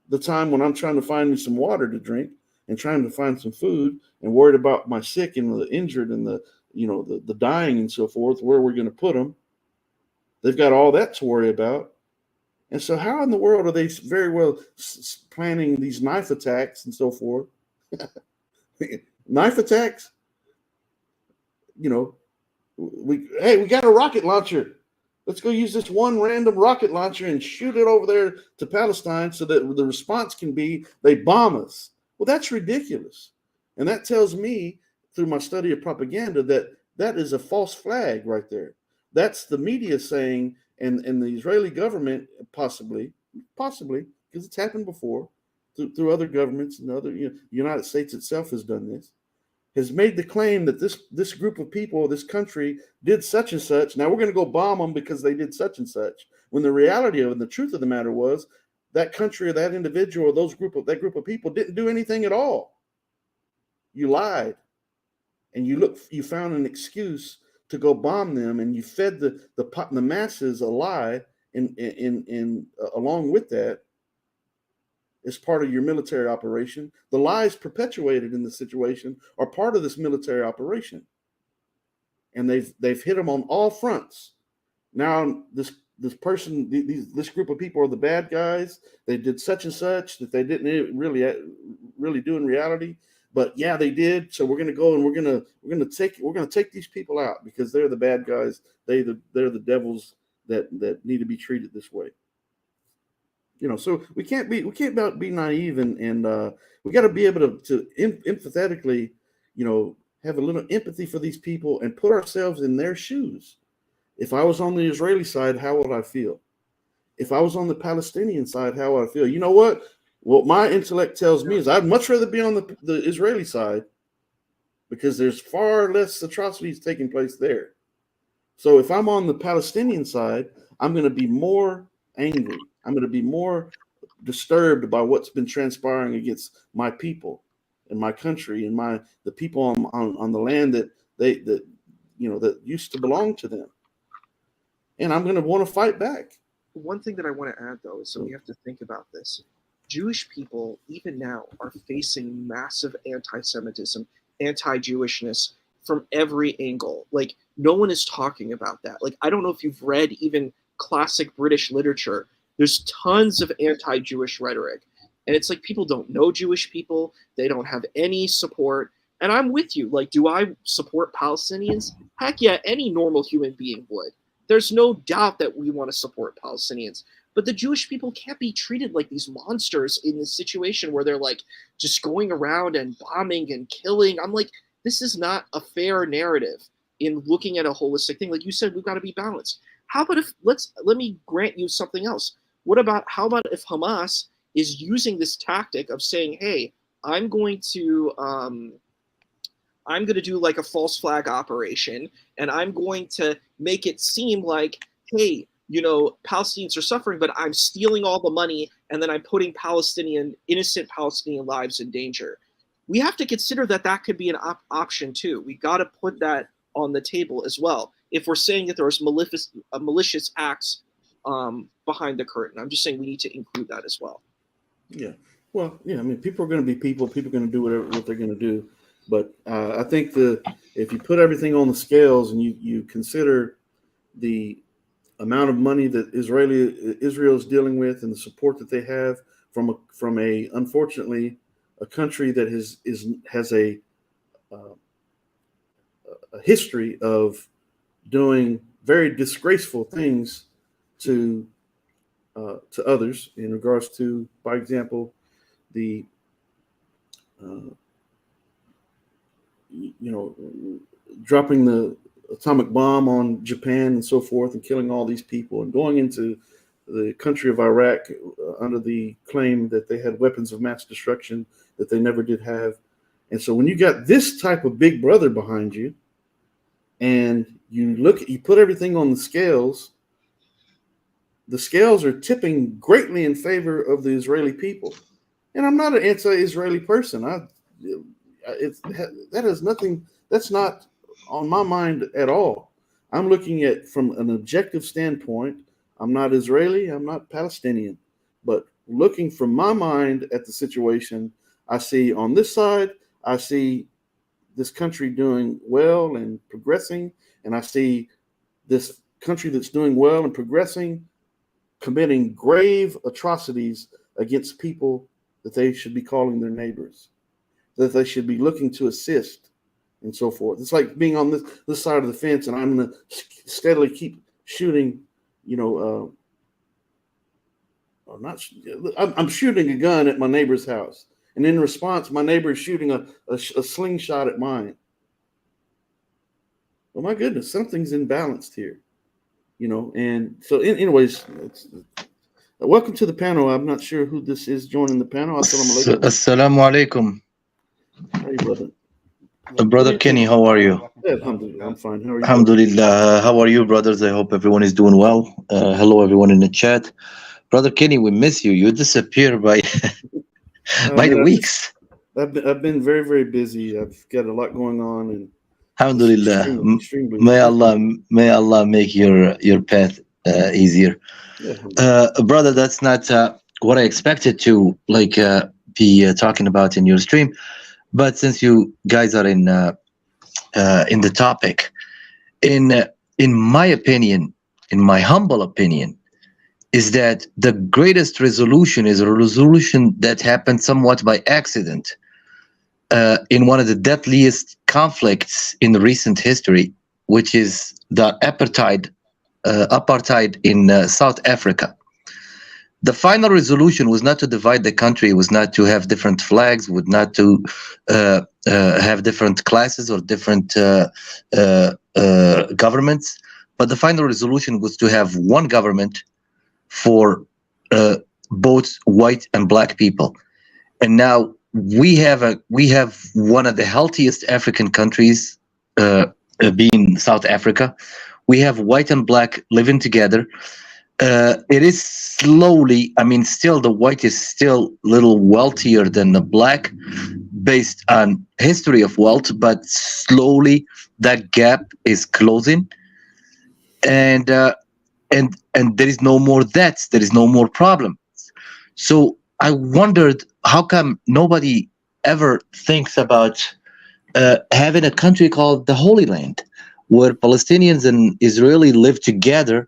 the time when I'm trying to find me some water to drink and trying to find some food and worried about my sick and the injured and the dying and so forth, where we're going to put them. They've got all that to worry about. And so how in the world are they very well planning these knife attacks and so forth? Knife attacks? We got a rocket launcher. Let's go use this one random rocket launcher and shoot it over there to Palestine so that the response can be they bomb us. Well, that's ridiculous. And that tells me, through my study of propaganda, that is a false flag right there. That's the media saying, and the Israeli government possibly, because it's happened before through other governments and other, the United States itself has done this, has made the claim that this group of people, this country did such and such. Now we're going to go bomb them because they did such and such. When the reality of it, and the truth of the matter was, that country or that individual or that group of people didn't do anything at all. You lied, and you found an excuse to go bomb them, and you fed the masses a lie, in along with that, as part of your military operation. The lies perpetuated in the situation are part of this military operation, and they've hit them on all fronts. Now this group of people are the bad guys. They did such and such that they didn't really do in reality. But yeah, they did. So we're going to go and we're going to take these people out because they're the bad guys. They're the devils that need to be treated this way. So we can't be naive, and we got to be able to empathetically, have a little empathy for these people and put ourselves in their shoes. If I was on the Israeli side, how would I feel? If I was on the Palestinian side, how would I feel? You know what? What my intellect tells me is I'd much rather be on the Israeli side, because there's far less atrocities taking place there. So if I'm on the Palestinian side, I'm going to be more angry. I'm going to be more disturbed by what's been transpiring against my people and my country and the people on the land that that used to belong to them. And I'm going to want to fight back. One thing that I want to add, though, is we have to think about this. Jewish people, even now, are facing massive anti-Semitism, anti-Jewishness from every angle. Like, no one is talking about that. Like, I don't know if you've read even classic British literature. There's tons of anti-Jewish rhetoric. And it's like people don't know Jewish people. They don't have any support. And I'm with you. Like, do I support Palestinians? Heck yeah, any normal human being would. There's no doubt that we want to support Palestinians. But the Jewish people can't be treated like these monsters in this situation where they're like just going around and bombing and killing. I'm like, this is not a fair narrative in looking at a holistic thing. Like you said, we've got to be balanced. How about if let me grant you something else. How about if Hamas is using this tactic of saying, hey, I'm going to do like a false flag operation, and I'm going to make it seem like, hey, Palestinians are suffering, but I'm stealing all the money, and then I'm putting innocent Palestinian lives in danger. We have to consider that could be an option too. We got to put that on the table as well. If we're saying that there's malicious acts behind the curtain, I'm just saying we need to include that as well. Yeah. Well, yeah. I mean, people are going to be people. People are going to do what they're going to do. But I think if you put everything on the scales and you consider the amount of money that Israel is dealing with and the support that they have from unfortunately a country that has a history of doing very disgraceful things to others in regards to, by example, the dropping the atomic bomb on Japan and so forth, and killing all these people, and going into the country of Iraq under the claim that they had weapons of mass destruction that they never did have. And so when you got this type of big brother behind you, and you put everything on the scales are tipping greatly in favor of the Israeli people. And I'm not an anti-Israeli person. That has nothing. That's not on my mind at all. I'm looking at from an objective standpoint. I'm not Israeli. I'm not Palestinian. But looking from my mind at the situation, I see on this side, I see this country doing well and progressing, and I see this country that's doing well and progressing committing grave atrocities against people that they should be calling their neighbors, that they should be looking to assist, and so forth. It's like being on this side of the fence, and I'm going to steadily keep shooting, I'm shooting a gun at my neighbor's house, and in response, my neighbor is shooting a slingshot at mine. Well, my goodness, something's imbalanced here, and so anyways, Welcome to the panel. I'm not sure who this is joining the panel. Assalamu alaikum. Assalamu alaikum. How are you, brother? Brother Kenny, how are you? Yeah, alhamdulillah, I'm fine. How are you? Alhamdulillah. How are you, brothers? I hope everyone is doing well. Hello, everyone in the chat. Brother Kenny, we miss you. You disappear by by the weeks. I've been very, very busy. I've got a lot going on, and Alhamdulillah. extremely May Allah make your path easier. Brother, that's not what I expected to be talking about in your stream. But since you guys are in the topic, in my opinion, in my humble opinion, is that the greatest resolution is a resolution that happened somewhat by accident in one of the deadliest conflicts in the recent history, which is the apartheid in South Africa. The final resolution was not to divide the country, was not to have different flags, was not to have different classes or different governments, but the final resolution was to have one government for both white and black people. And now we have one of the healthiest African countries, being South Africa. We have white and black living together. It is slowly, I mean, still the white is still a little wealthier than the black based on history of wealth, but slowly that gap is closing. And there is no more debts, there is no more problems. So I wondered, how come nobody ever thinks about having a country called the Holy Land, where Palestinians and Israeli live together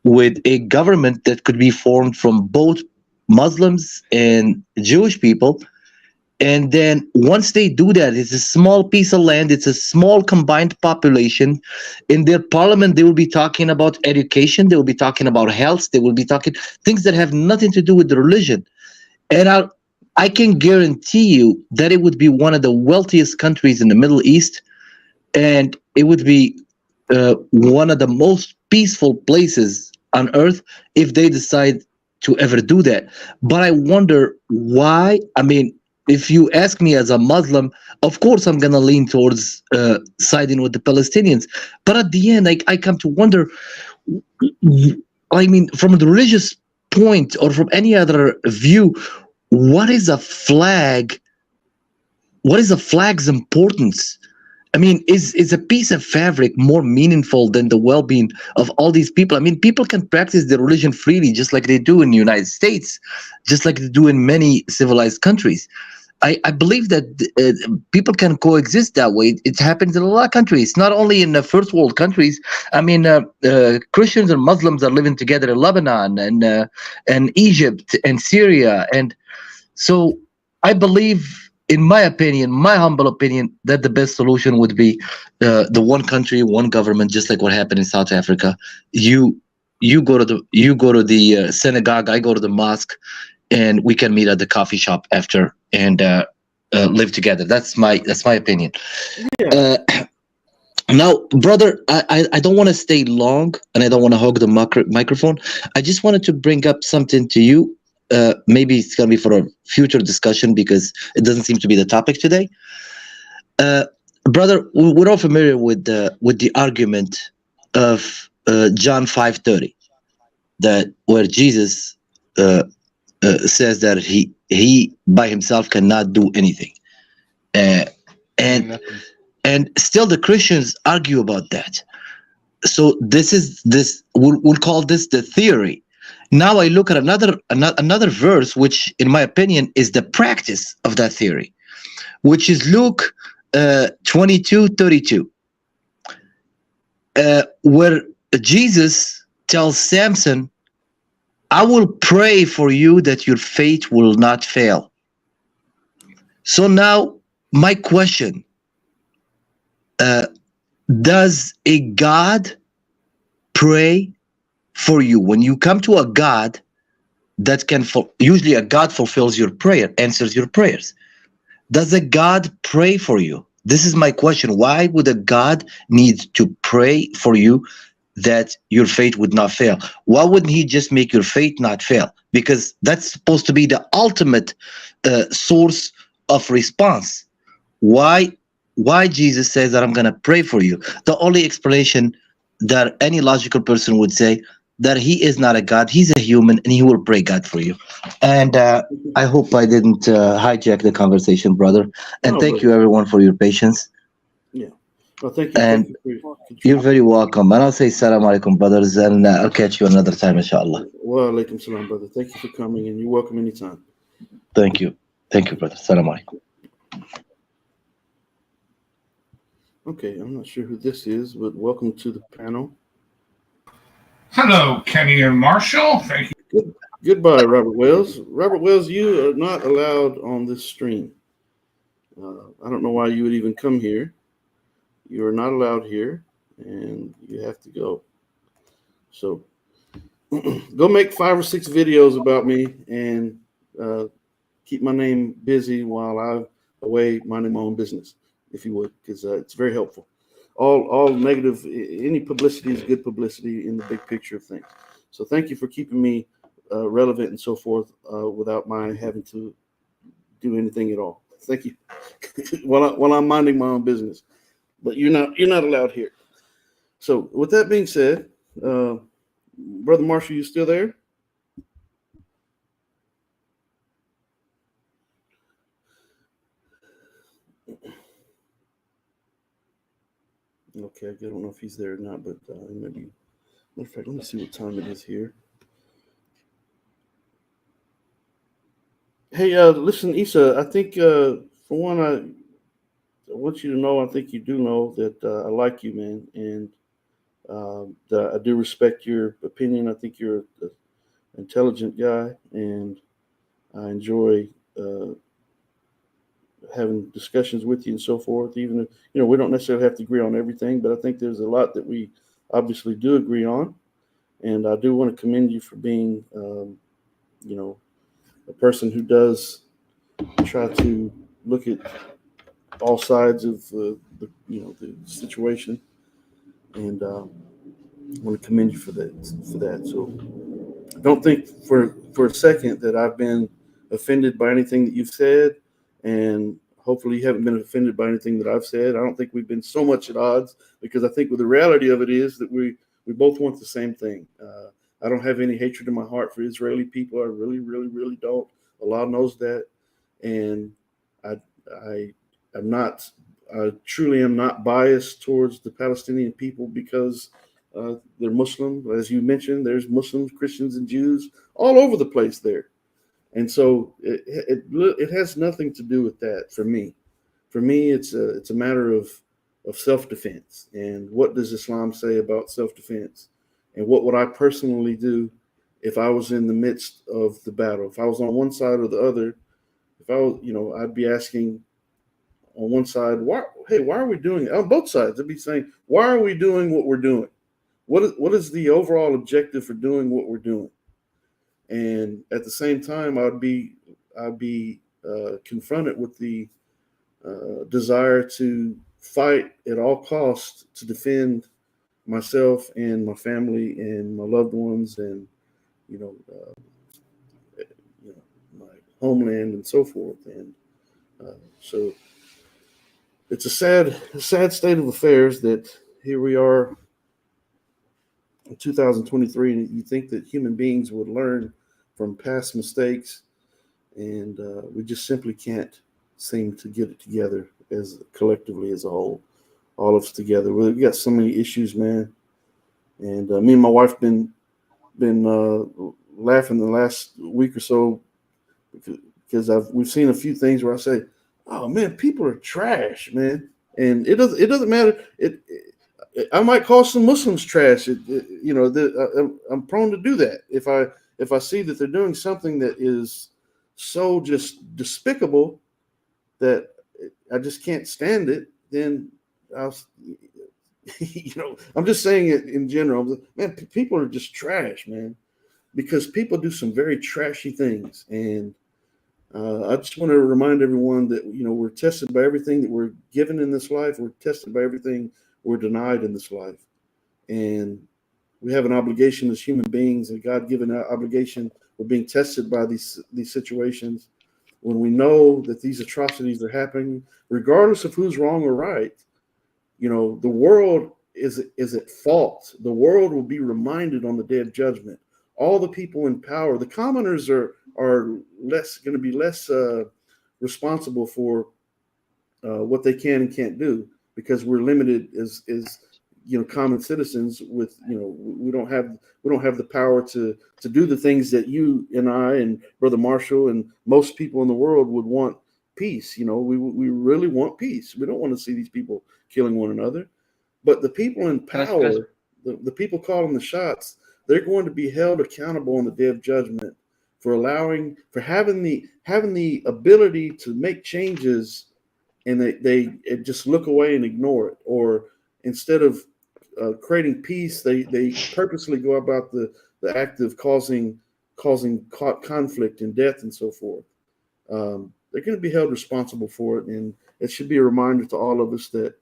with a government that could be formed from both Muslims and Jewish people. And then once they do that, it's a small piece of land, it's a small combined population. In their parliament, they will be talking about education, they will be talking about health, they will be talking things that have nothing to do with the religion. And I can guarantee you that it would be one of the wealthiest countries in the Middle East, and it would be one of the most peaceful places on earth if they decide to ever do that. But I wonder why. I mean, if you ask me as a Muslim, of course I'm gonna lean towards siding with the Palestinians. But at the end, I come to wonder, I mean, from the religious point or from any other view, what is a flag? What is a flag's importance? I mean, is a piece of fabric more meaningful than the well-being of all these people? I mean, people can practice their religion freely, just like they do in the United States, just like they do in many civilized countries. I believe that people can coexist that way. It happens in a lot of countries, not only in the first world countries. I mean, Christians and Muslims are living together in Lebanon and Egypt and Syria. And so I believe, in my opinion, my humble opinion, that the best solution would be the one country, one government, just like what happened in South Africa. You go to the synagogue, I go to the mosque, and we can meet at the coffee shop after and live together. That's my opinion. Yeah. Now, brother, I don't want to stay long, and I don't want to hog the microphone. I just wanted to bring up something to you. Maybe it's going to be for a future discussion because it doesn't seem to be the topic today. Brother, we're all familiar with the argument of John 5:30, that where Jesus says that he by himself cannot do anything, and still the Christians argue about that. So we'll call this the theory. Now I look at another verse, which in my opinion is the practice of that theory, which is Luke 22:32, where Jesus tells Samson, I will pray for you that your faith will not fail. So now my question, does a God pray for you? When you come to a God that can, usually a God fulfills your prayer, answers your prayers. Does a God pray for you? This is my question. Why would a God need to pray for you that your faith would not fail. Why wouldn't he just make your faith not fail? Because that's supposed to be the ultimate source of response. Why Jesus says that I'm going to pray for you? The only explanation that any logical person would say, that he is not a God, he's a human, and he will pray God for you. And I hope I didn't hijack the conversation, brother. And No, thank brother. you everyone for your patience. Yeah. Well, thank you. And Thank you for you're very welcome. And I'll say salam alaikum, brothers, and I'll catch you another time, inshallah. Wa alaikum salam, brother. Thank you for coming, and you're welcome anytime. Thank you. Thank you, brother. Salam alaikum. Okay, I'm not sure who this is, but welcome to the panel. Hello, Kenny and Marshall. Thank you. Goodbye, Robert Wells. Robert Wells, you are not allowed on this stream. I don't know why you would even come here. You are not allowed here, and you have to go. So go make 5 or 6 videos about me and keep my name busy while I'm away minding my own business, if you would, because it's very helpful. All negative, any publicity is good publicity in the big picture of things. So thank you for keeping me relevant and so forth without my having to do anything at all. Thank you. while I'm minding my own business, but you're not allowed here. So with that being said, Brother Marshall, you still there? Okay, I don't know if he's there or not, but maybe. Matter of fact, let me see what time it is here. Hey, listen, Issa, I think for one, I want you to know, I think you do know that I like you, man, and that I do respect your opinion. I think you're an intelligent guy, and I enjoy having discussions with you and so forth. Even if we don't necessarily have to agree on everything, but I think there's a lot that we obviously do agree on, and I do want to commend you for being, a person who does try to look at all sides of the situation, and I want to commend you for that. So don't think for a second that I've been offended by anything that you've said, and hopefully you haven't been offended by anything that I've said. I don't think we've been so much at odds, because I think the reality of it is that we both want the same thing. I don't have any hatred in my heart for Israeli people. I really, really, really don't. Allah knows that, and I truly am not biased towards the Palestinian people because they're Muslim. As you mentioned, there's Muslims, Christians, and Jews all over the place there. And so it has nothing to do with that for me. For me, it's a matter of self-defense. And what does Islam say about self-defense? And what would I personally do if I was in the midst of the battle? If I was on one side or the other, if I was, I'd be asking on one side, why are we doing it? On both sides, I'd be saying, why are we doing what we're doing? What is the overall objective for doing what we're doing? And at the same time, I'd be confronted with the desire to fight at all costs to defend myself and my family and my loved ones and my homeland and so forth. And so it's a sad state of affairs that here we are in 2023, and you think that human beings would learn from past mistakes, and we just simply can't seem to get it together as collectively as a whole, all of us together. We've got so many issues, man, and me and my wife been laughing the last week or so because we've seen a few things where I say, "Oh man, people are trash, man," and it doesn't matter. I might call some Muslims trash. I'm prone to do that if I see that they're doing something that is so just despicable that I just can't stand it. Then I'll, I'm just saying it in general. Man, people are just trash, man, because people do some very trashy things. And I just want to remind everyone that, we're tested by everything that we're given in this life. We're tested by everything we're denied in this life. And we have an obligation as human beings, a God-given obligation. We're being tested by these situations. When we know that these atrocities are happening, regardless of who's wrong or right, the world is at fault. The world will be reminded on the day of judgment. All the people in power, the commoners are going to be less responsible for what they can and can't do, because we're limited as common citizens. With we don't have the power to do the things that you and I and Brother Marshall and most people in the world would want. Peace. We really want peace. We don't want to see these people killing one another. But the people in power, the people calling the shots, they're going to be held accountable on the day of judgment for having the ability to make changes, and they just look away and ignore it. Or instead of creating peace, they purposely go about the act of causing conflict and death and so forth. They're going to be held responsible for it, and it should be a reminder to all of us that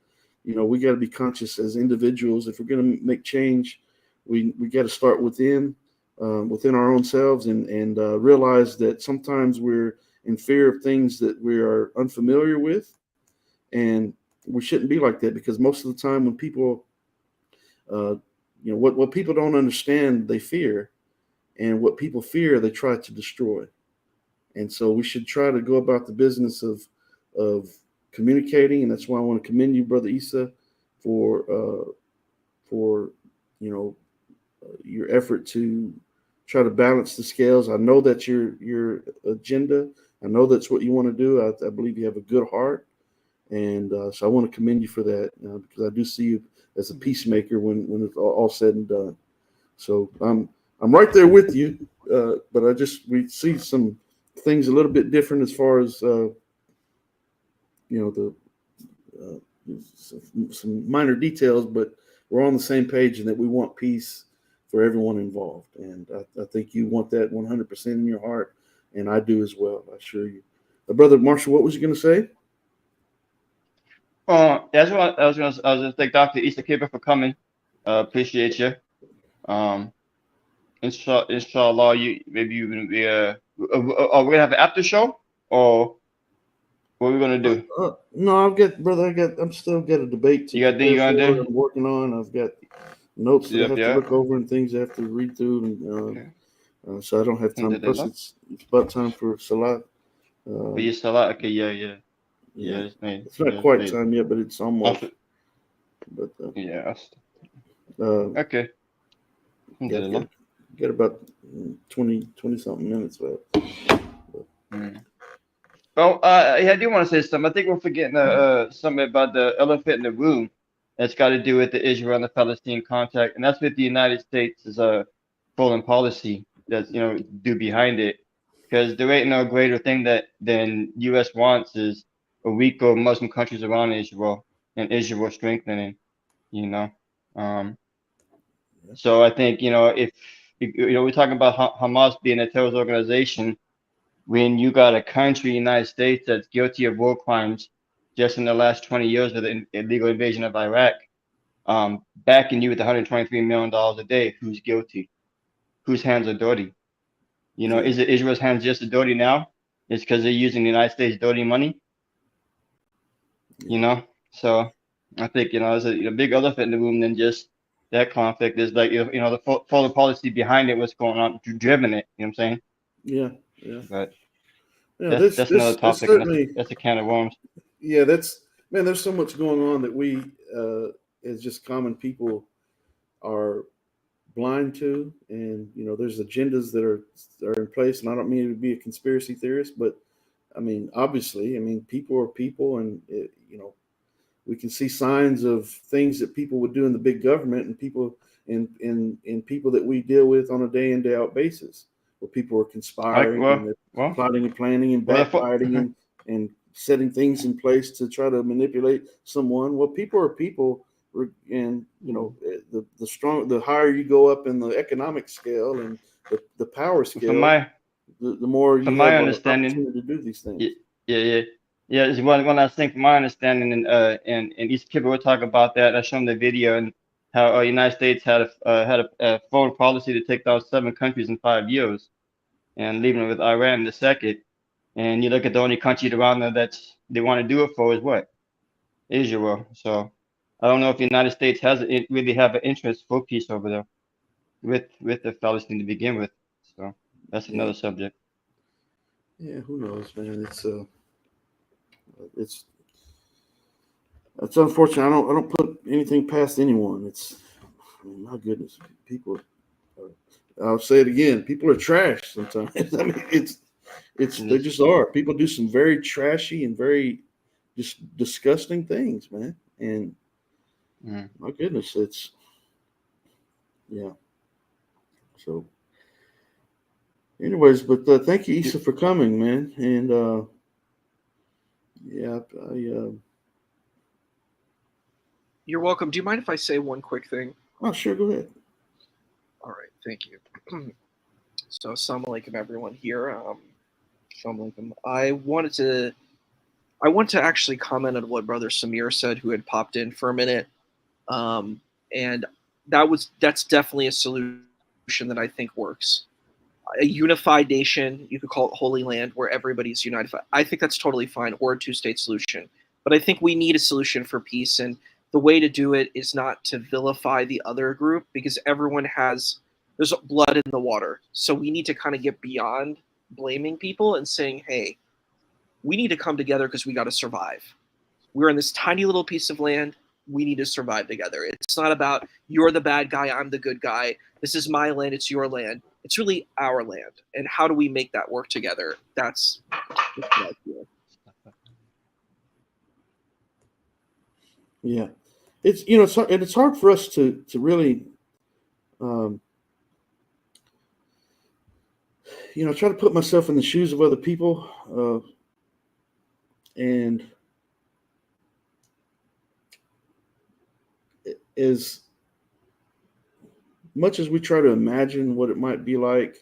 we got to be conscious as individuals. If we're going to make change, we got to start within our own selves, and realize that sometimes we're in fear of things that we are unfamiliar with, and we shouldn't be like that, because most of the time when people what people don't understand, they fear, and what people fear, they try to destroy. And so we should try to go about the business of communicating, and that's why I want to commend you, Brother Issa, for your effort to try to balance the scales. I know that's your agenda. I know that's what you want to do. I believe you have a good heart, and so I want to commend you for that, because I do see you as a peacemaker when it's all said and done. So I'm right there with you, but we see some things a little bit different as far as some minor details, but we're on the same page in that we want peace for everyone involved, and I think you want that 100% in your heart, and I do as well. I assure you. Brother Marshall, what was you going to say? That's what I was going to thank Dr. Issa Kabeer for coming. Appreciate you. Inshallah, we're gonna have an after show, or what are we gonna do? No, I'm still got a debate to I'm working on. I've got notes that I have to look over and things I have to read through, and so I don't have time. Plus, it's about time for Salat. For your Salat, okay, yeah. It's not quite time yet, but it's almost. But okay. Get about 20 something minutes left. Well, I do want to say something. I think we're forgetting something about the elephant in the room. That's got to do with the Israel and the Palestinian contact, and that's with the United States' foreign policy that's due behind it. Because there ain't no greater thing than U.S. wants is a weaker Muslim countries around Israel and Israel strengthening. So I think if we're talking about Hamas being a terrorist organization, when you got a country, United States, that's guilty of war crimes just in the last 20 years of the illegal invasion of Iraq, backing you with $123 million a day, who's guilty? Whose hands are dirty? Is it Israel's hands just as dirty now? It's because they're using the United States dirty money. So I think there's a big elephant in the room than just that conflict. Is like the foreign policy behind it, what's going on, driven it. You know what I'm saying? Yeah. But that's another topic. That's a can of worms. Yeah, there's so much going on that we, as just common people, are blind to, and there's agendas that are in place. And I don't mean to be a conspiracy theorist, but obviously, people are people, and we can see signs of things that people would do in the big government, and people and people that we deal with on a day in, day out basis, where people are conspiring, and plotting and planning and backbiting and setting things in place to try to manipulate someone. Well, people are people, and the higher you go up in the economic scale and the power scale, the more you have an opportunity to do these things. Yeah. It's one last thing from my understanding, and Issa Kabeer will talk about that. I showed him the video, and how United States had a foreign policy to take down 7 countries in 5 years, and leaving it with Iran in the second. And you look at the only country around there that's they want to do it for is what? Israel. So I don't know if the United States really have an interest for peace over there with the Palestine to begin with. So that's another subject. Yeah, who knows, man? It's unfortunate. I don't put anything past anyone. I mean, my goodness, people. I'll say it again. People are trash sometimes. I mean, they just are. People do some very trashy and very just disgusting things, man. And my goodness, yeah. So, anyways, but thank you, Issa, for coming, man. And yeah, You're welcome. Do you mind if I say one quick thing? oh, sure, go ahead. All right, thank you. So, assalamu alaikum, everyone here. Assalamu alaikum. I wanted to actually comment on what Brother Samir said, who had popped in for a minute, and that's definitely a solution that I think works. A unified nation, you could call it Holy Land, where everybody's united. I think that's totally fine, or a two-state solution. But I think we need a solution for peace, and the way to do it is not to vilify the other group, because there's blood in the water. So we need to kind of get beyond blaming people and saying, hey, we need to come together because we got to survive. We're in this tiny little piece of land. We need to survive together. It's not about you're the bad guy, I'm the good guy. This is my land, it's your land. It's really our land. And how do we make that work together? That's what I feel. Yeah, it's hard for us to really, try to put myself in the shoes of other people, and as much as we try to imagine what it might be like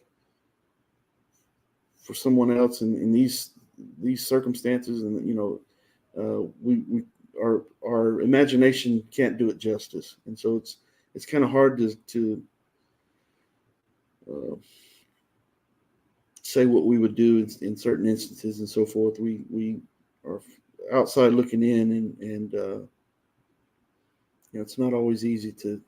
for someone else in these circumstances, and our imagination can't do it justice, and so it's kind of hard to say what we would do in certain instances and so forth. We are outside looking in, and it's not always easy to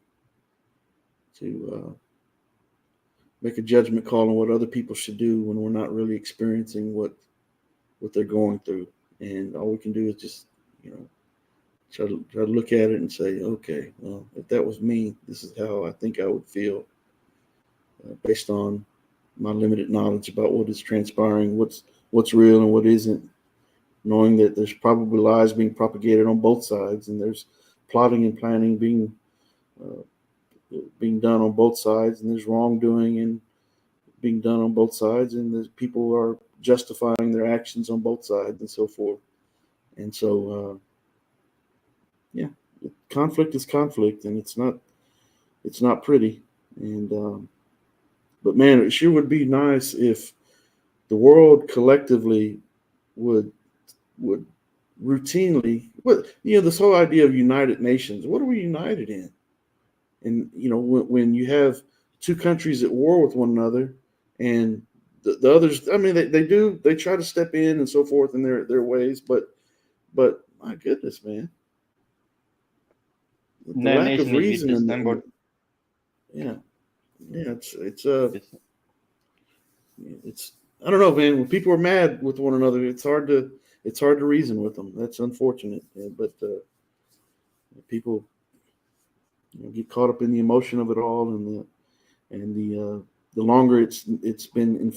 make a judgment call on what other people should do when we're not really experiencing what they're going through. And all we can do is just try to look at it and say, okay, well, if that was me, this is how I think I would feel, based on my limited knowledge about what is transpiring, what's real and what isn't, knowing that there's probably lies being propagated on both sides, and there's plotting and planning being done on both sides, and there's wrongdoing and being done on both sides, and there's people are justifying their actions on both sides and so forth. And so, conflict is conflict, and it's not pretty. And but man, it sure would be nice if the world collectively would routinely, this whole idea of United Nations. What are we united in? And when you have two countries at war with one another, and the others, I mean, they try to step in and so forth in their ways, but my goodness, man, the lack of reason and it's I don't know, man. When people are mad with one another, it's hard to reason with them. That's unfortunate, but people get caught up in the emotion of it all, and the longer it's been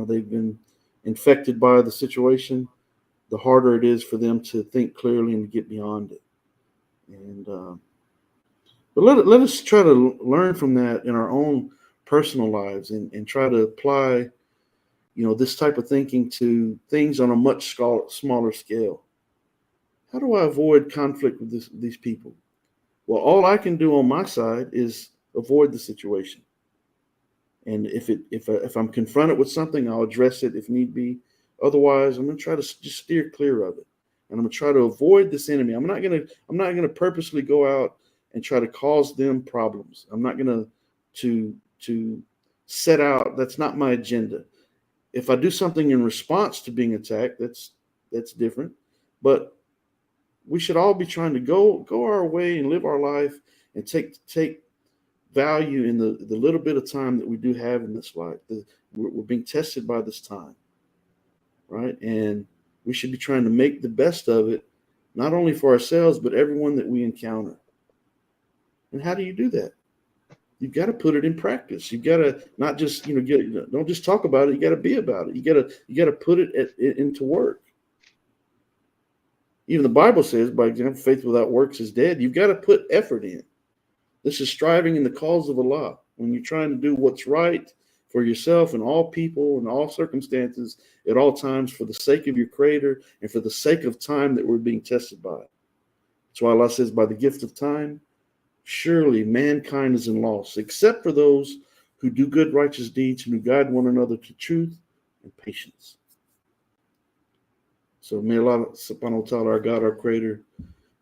they've been infected by the situation, the harder it is for them to think clearly and to get beyond it. And but let us try to learn from that in our own personal lives, and try to apply this type of thinking to things on a much smaller scale. How do I avoid conflict with these people? Well, all I can do on my side is avoid the situation. And if I'm confronted with something, I'll address it if need be. Otherwise, I'm going to try to just steer clear of it, and I'm going to try to avoid this enemy. I'm not going to purposely go out and try to cause them problems. I'm not going to set out. That's not my agenda. If I do something in response to being attacked, that's different. But we should all be trying to go our way and live our life and take value in the little bit of time that we do have in this life. We're being tested by this time, right? And we should be trying to make the best of it, not only for ourselves, but everyone that we encounter. And how do you do that? You've got to put it in practice. You've got to not just, don't just talk about it. You got to be about it. You got to put it into work. Even the Bible says, by example, faith without works is dead. You've got to put effort in. This is striving in the cause of Allah. When you're trying to do what's right for yourself and all people and all circumstances at all times for the sake of your Creator and for the sake of time that we're being tested by. That's why Allah says, by the gift of time, surely mankind is in loss, except for those who do good, righteous deeds and who guide one another to truth and patience. So may Allah subhanahu wa ta'ala, our God, our Creator,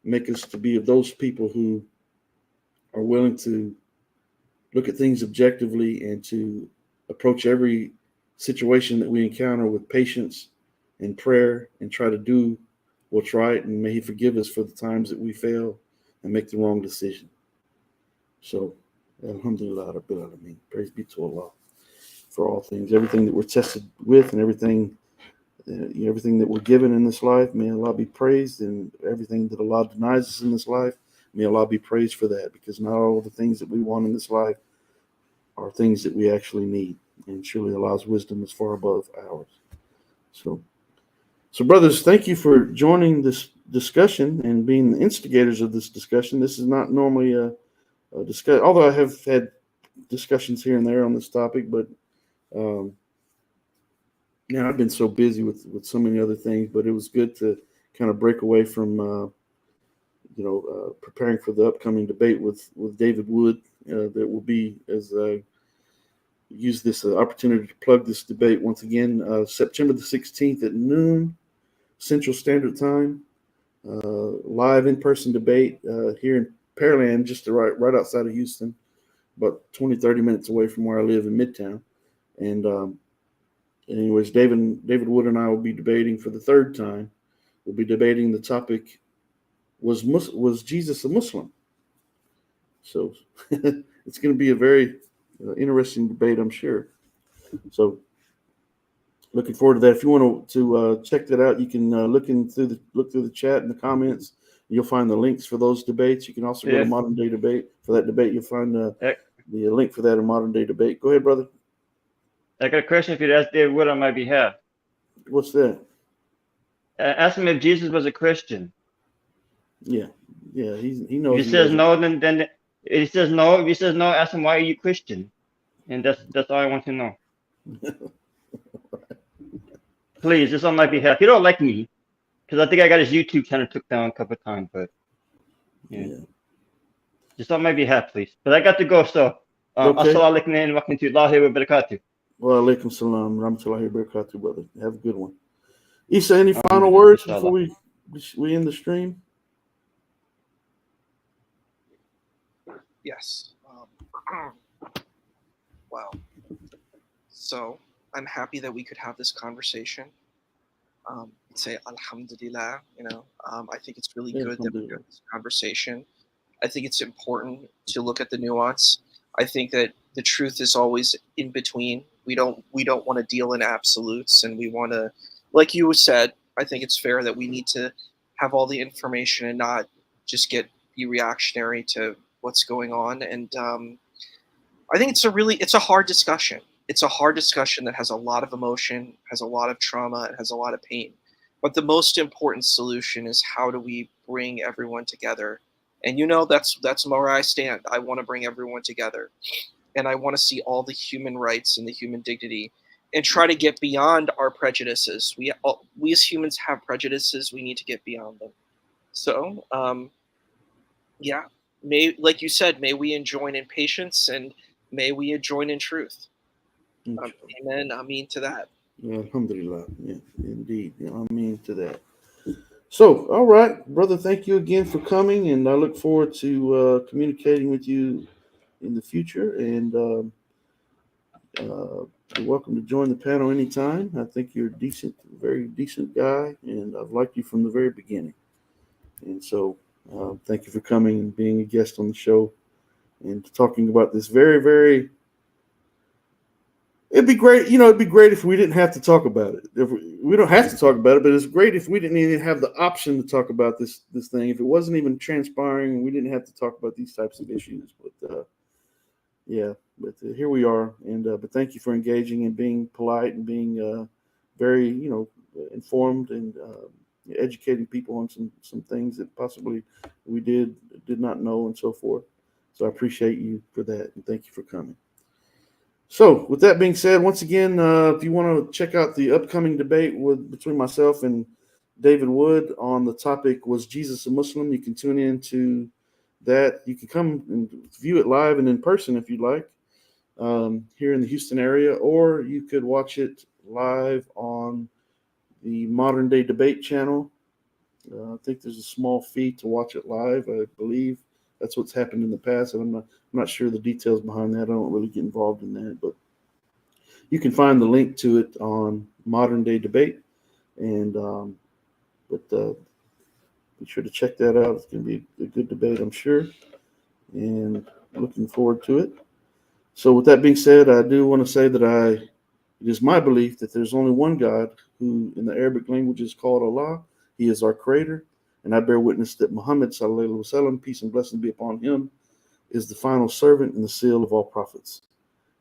make us to be of those people who are willing to look at things objectively and to approach every situation that we encounter with patience and prayer and try to do what's right. And may He forgive us for the times that we fail and make the wrong decision. So, alhamdulillah, Rabbil Alameen. Praise be to Allah for all things, everything that we're tested with and everything that we're given in this life. May Allah be praised, and everything that Allah denies us in this life, may Allah be praised for that, because not all the things that we want in this life are things that we actually need. And surely Allah's wisdom is far above ours. So brothers, thank you for joining this discussion and being the instigators of this discussion. This is not normally a discussion, although I have had discussions here and there on this topic, but now I've been so busy with so many other things, but it was good to kind of break away from preparing for the upcoming debate with David Wood. That will be, as I use this opportunity to plug this debate once again, September the 16th at noon Central Standard Time, live in-person debate here in Pearland, just right outside of Houston, about 20-30 minutes away from where I live in Midtown. And anyways, David Wood and I will be debating for the third time. We'll be debating the topic, was Jesus a Muslim? So it's going to be a very interesting debate, I'm sure. So looking forward to that. If you want to check that out, you can look through the chat and the comments. You'll find the links for those debates. You can also go to Modern Day Debate. For that debate, you'll find the link for that in Modern Day Debate. Go ahead, brother. I got a question for you to ask David Wood on my behalf. What's that? Ask him if Jesus was a Christian. Yeah, he knows. If he says no, then he says no. If he says no, ask him, why are you Christian? And that's all I want to know. Please, just on my behalf. He don't like me, because I think I got his YouTube channel took down a couple of times, but yeah. Just on my behalf, please. But I got to go, so assalamu alaikum wa rahmatullahi wa barakatuh. Wa alaikum salam wa rahmatullahi wa barakatuh, brother. Have a good one. Issa, any final words before we end the stream? Yes. Wow. So I'm happy that we could have this conversation. Say alhamdulillah, I think it's really good that we have this conversation. I think it's important to look at the nuance. I think that the truth is always in between. We don't want to deal in absolutes, and we want to, like you said, I think it's fair that we need to have all the information and not just be reactionary to what's going on. And I think it's a hard discussion. It's a hard discussion that has a lot of emotion, has a lot of trauma, and has a lot of pain. But the most important solution is, how do we bring everyone together? And that's where I stand. I want to bring everyone together, and I want to see all the human rights and the human dignity, and try to get beyond our prejudices. We as humans have prejudices. We need to get beyond them. So, like you said, may we join in patience, and may we join in truth. Amen. I mean to that. Yeah, alhamdulillah. Yeah, indeed. Yeah, I mean to that. So, all right, brother, thank you again for coming, and I look forward to communicating with you in the future. And you're welcome to join the panel anytime. I think you're a decent, very decent guy, and I've liked you from the very beginning. And so, thank you for coming and being a guest on the show and talking about this very, very. It'd be great, it'd be great if we didn't have to talk about it. If we don't have to talk about it, but it's great if we didn't even have the option to talk about this thing. If it wasn't even transpiring, we didn't have to talk about these types of issues. But here we are. And but thank you for engaging and being polite and being very, informed and educating people on some things that possibly we did not know and so forth. So I appreciate you for that, and thank you for coming. So, with that being said, once again, if you want to check out the upcoming debate between myself and David Wood on the topic, was Jesus a Muslim? You can tune in to that. You can come and view it live and in person if you'd like, here in the Houston area, or you could watch it live on the Modern Day Debate channel. I think there's a small fee to watch it live. I believe that's what's happened in the past, and I'm not sure the details behind that. I don't really get involved in that, but you can find the link to it on Modern Day Debate, and be sure to check that out. It's going to be a good debate, I'm sure, and looking forward to it. So, with that being said, I do want to say that it is my belief that there's only one God who, in the Arabic language, is called Allah. He is our Creator, and I bear witness that Muhammad sallallahu alaihi wasallam, peace and blessings be upon him, is the final servant and the seal of all prophets.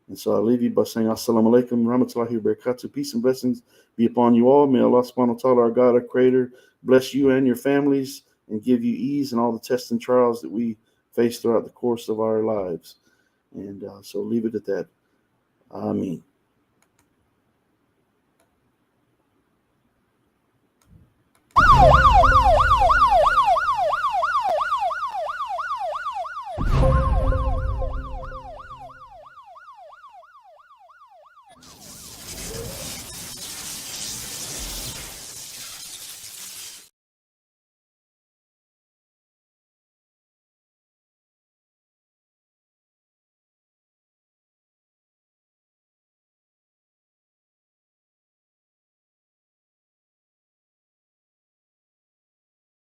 And so I leave you by saying, Assalamu alaikum, rahmatullahi wa barakatuh. Peace and blessings be upon you all. May Allah subhanahu wa ta'ala, our God, our Creator, bless you and your families and give you ease in all the tests and trials that we face throughout the course of our lives. And so leave it at that. Ameen.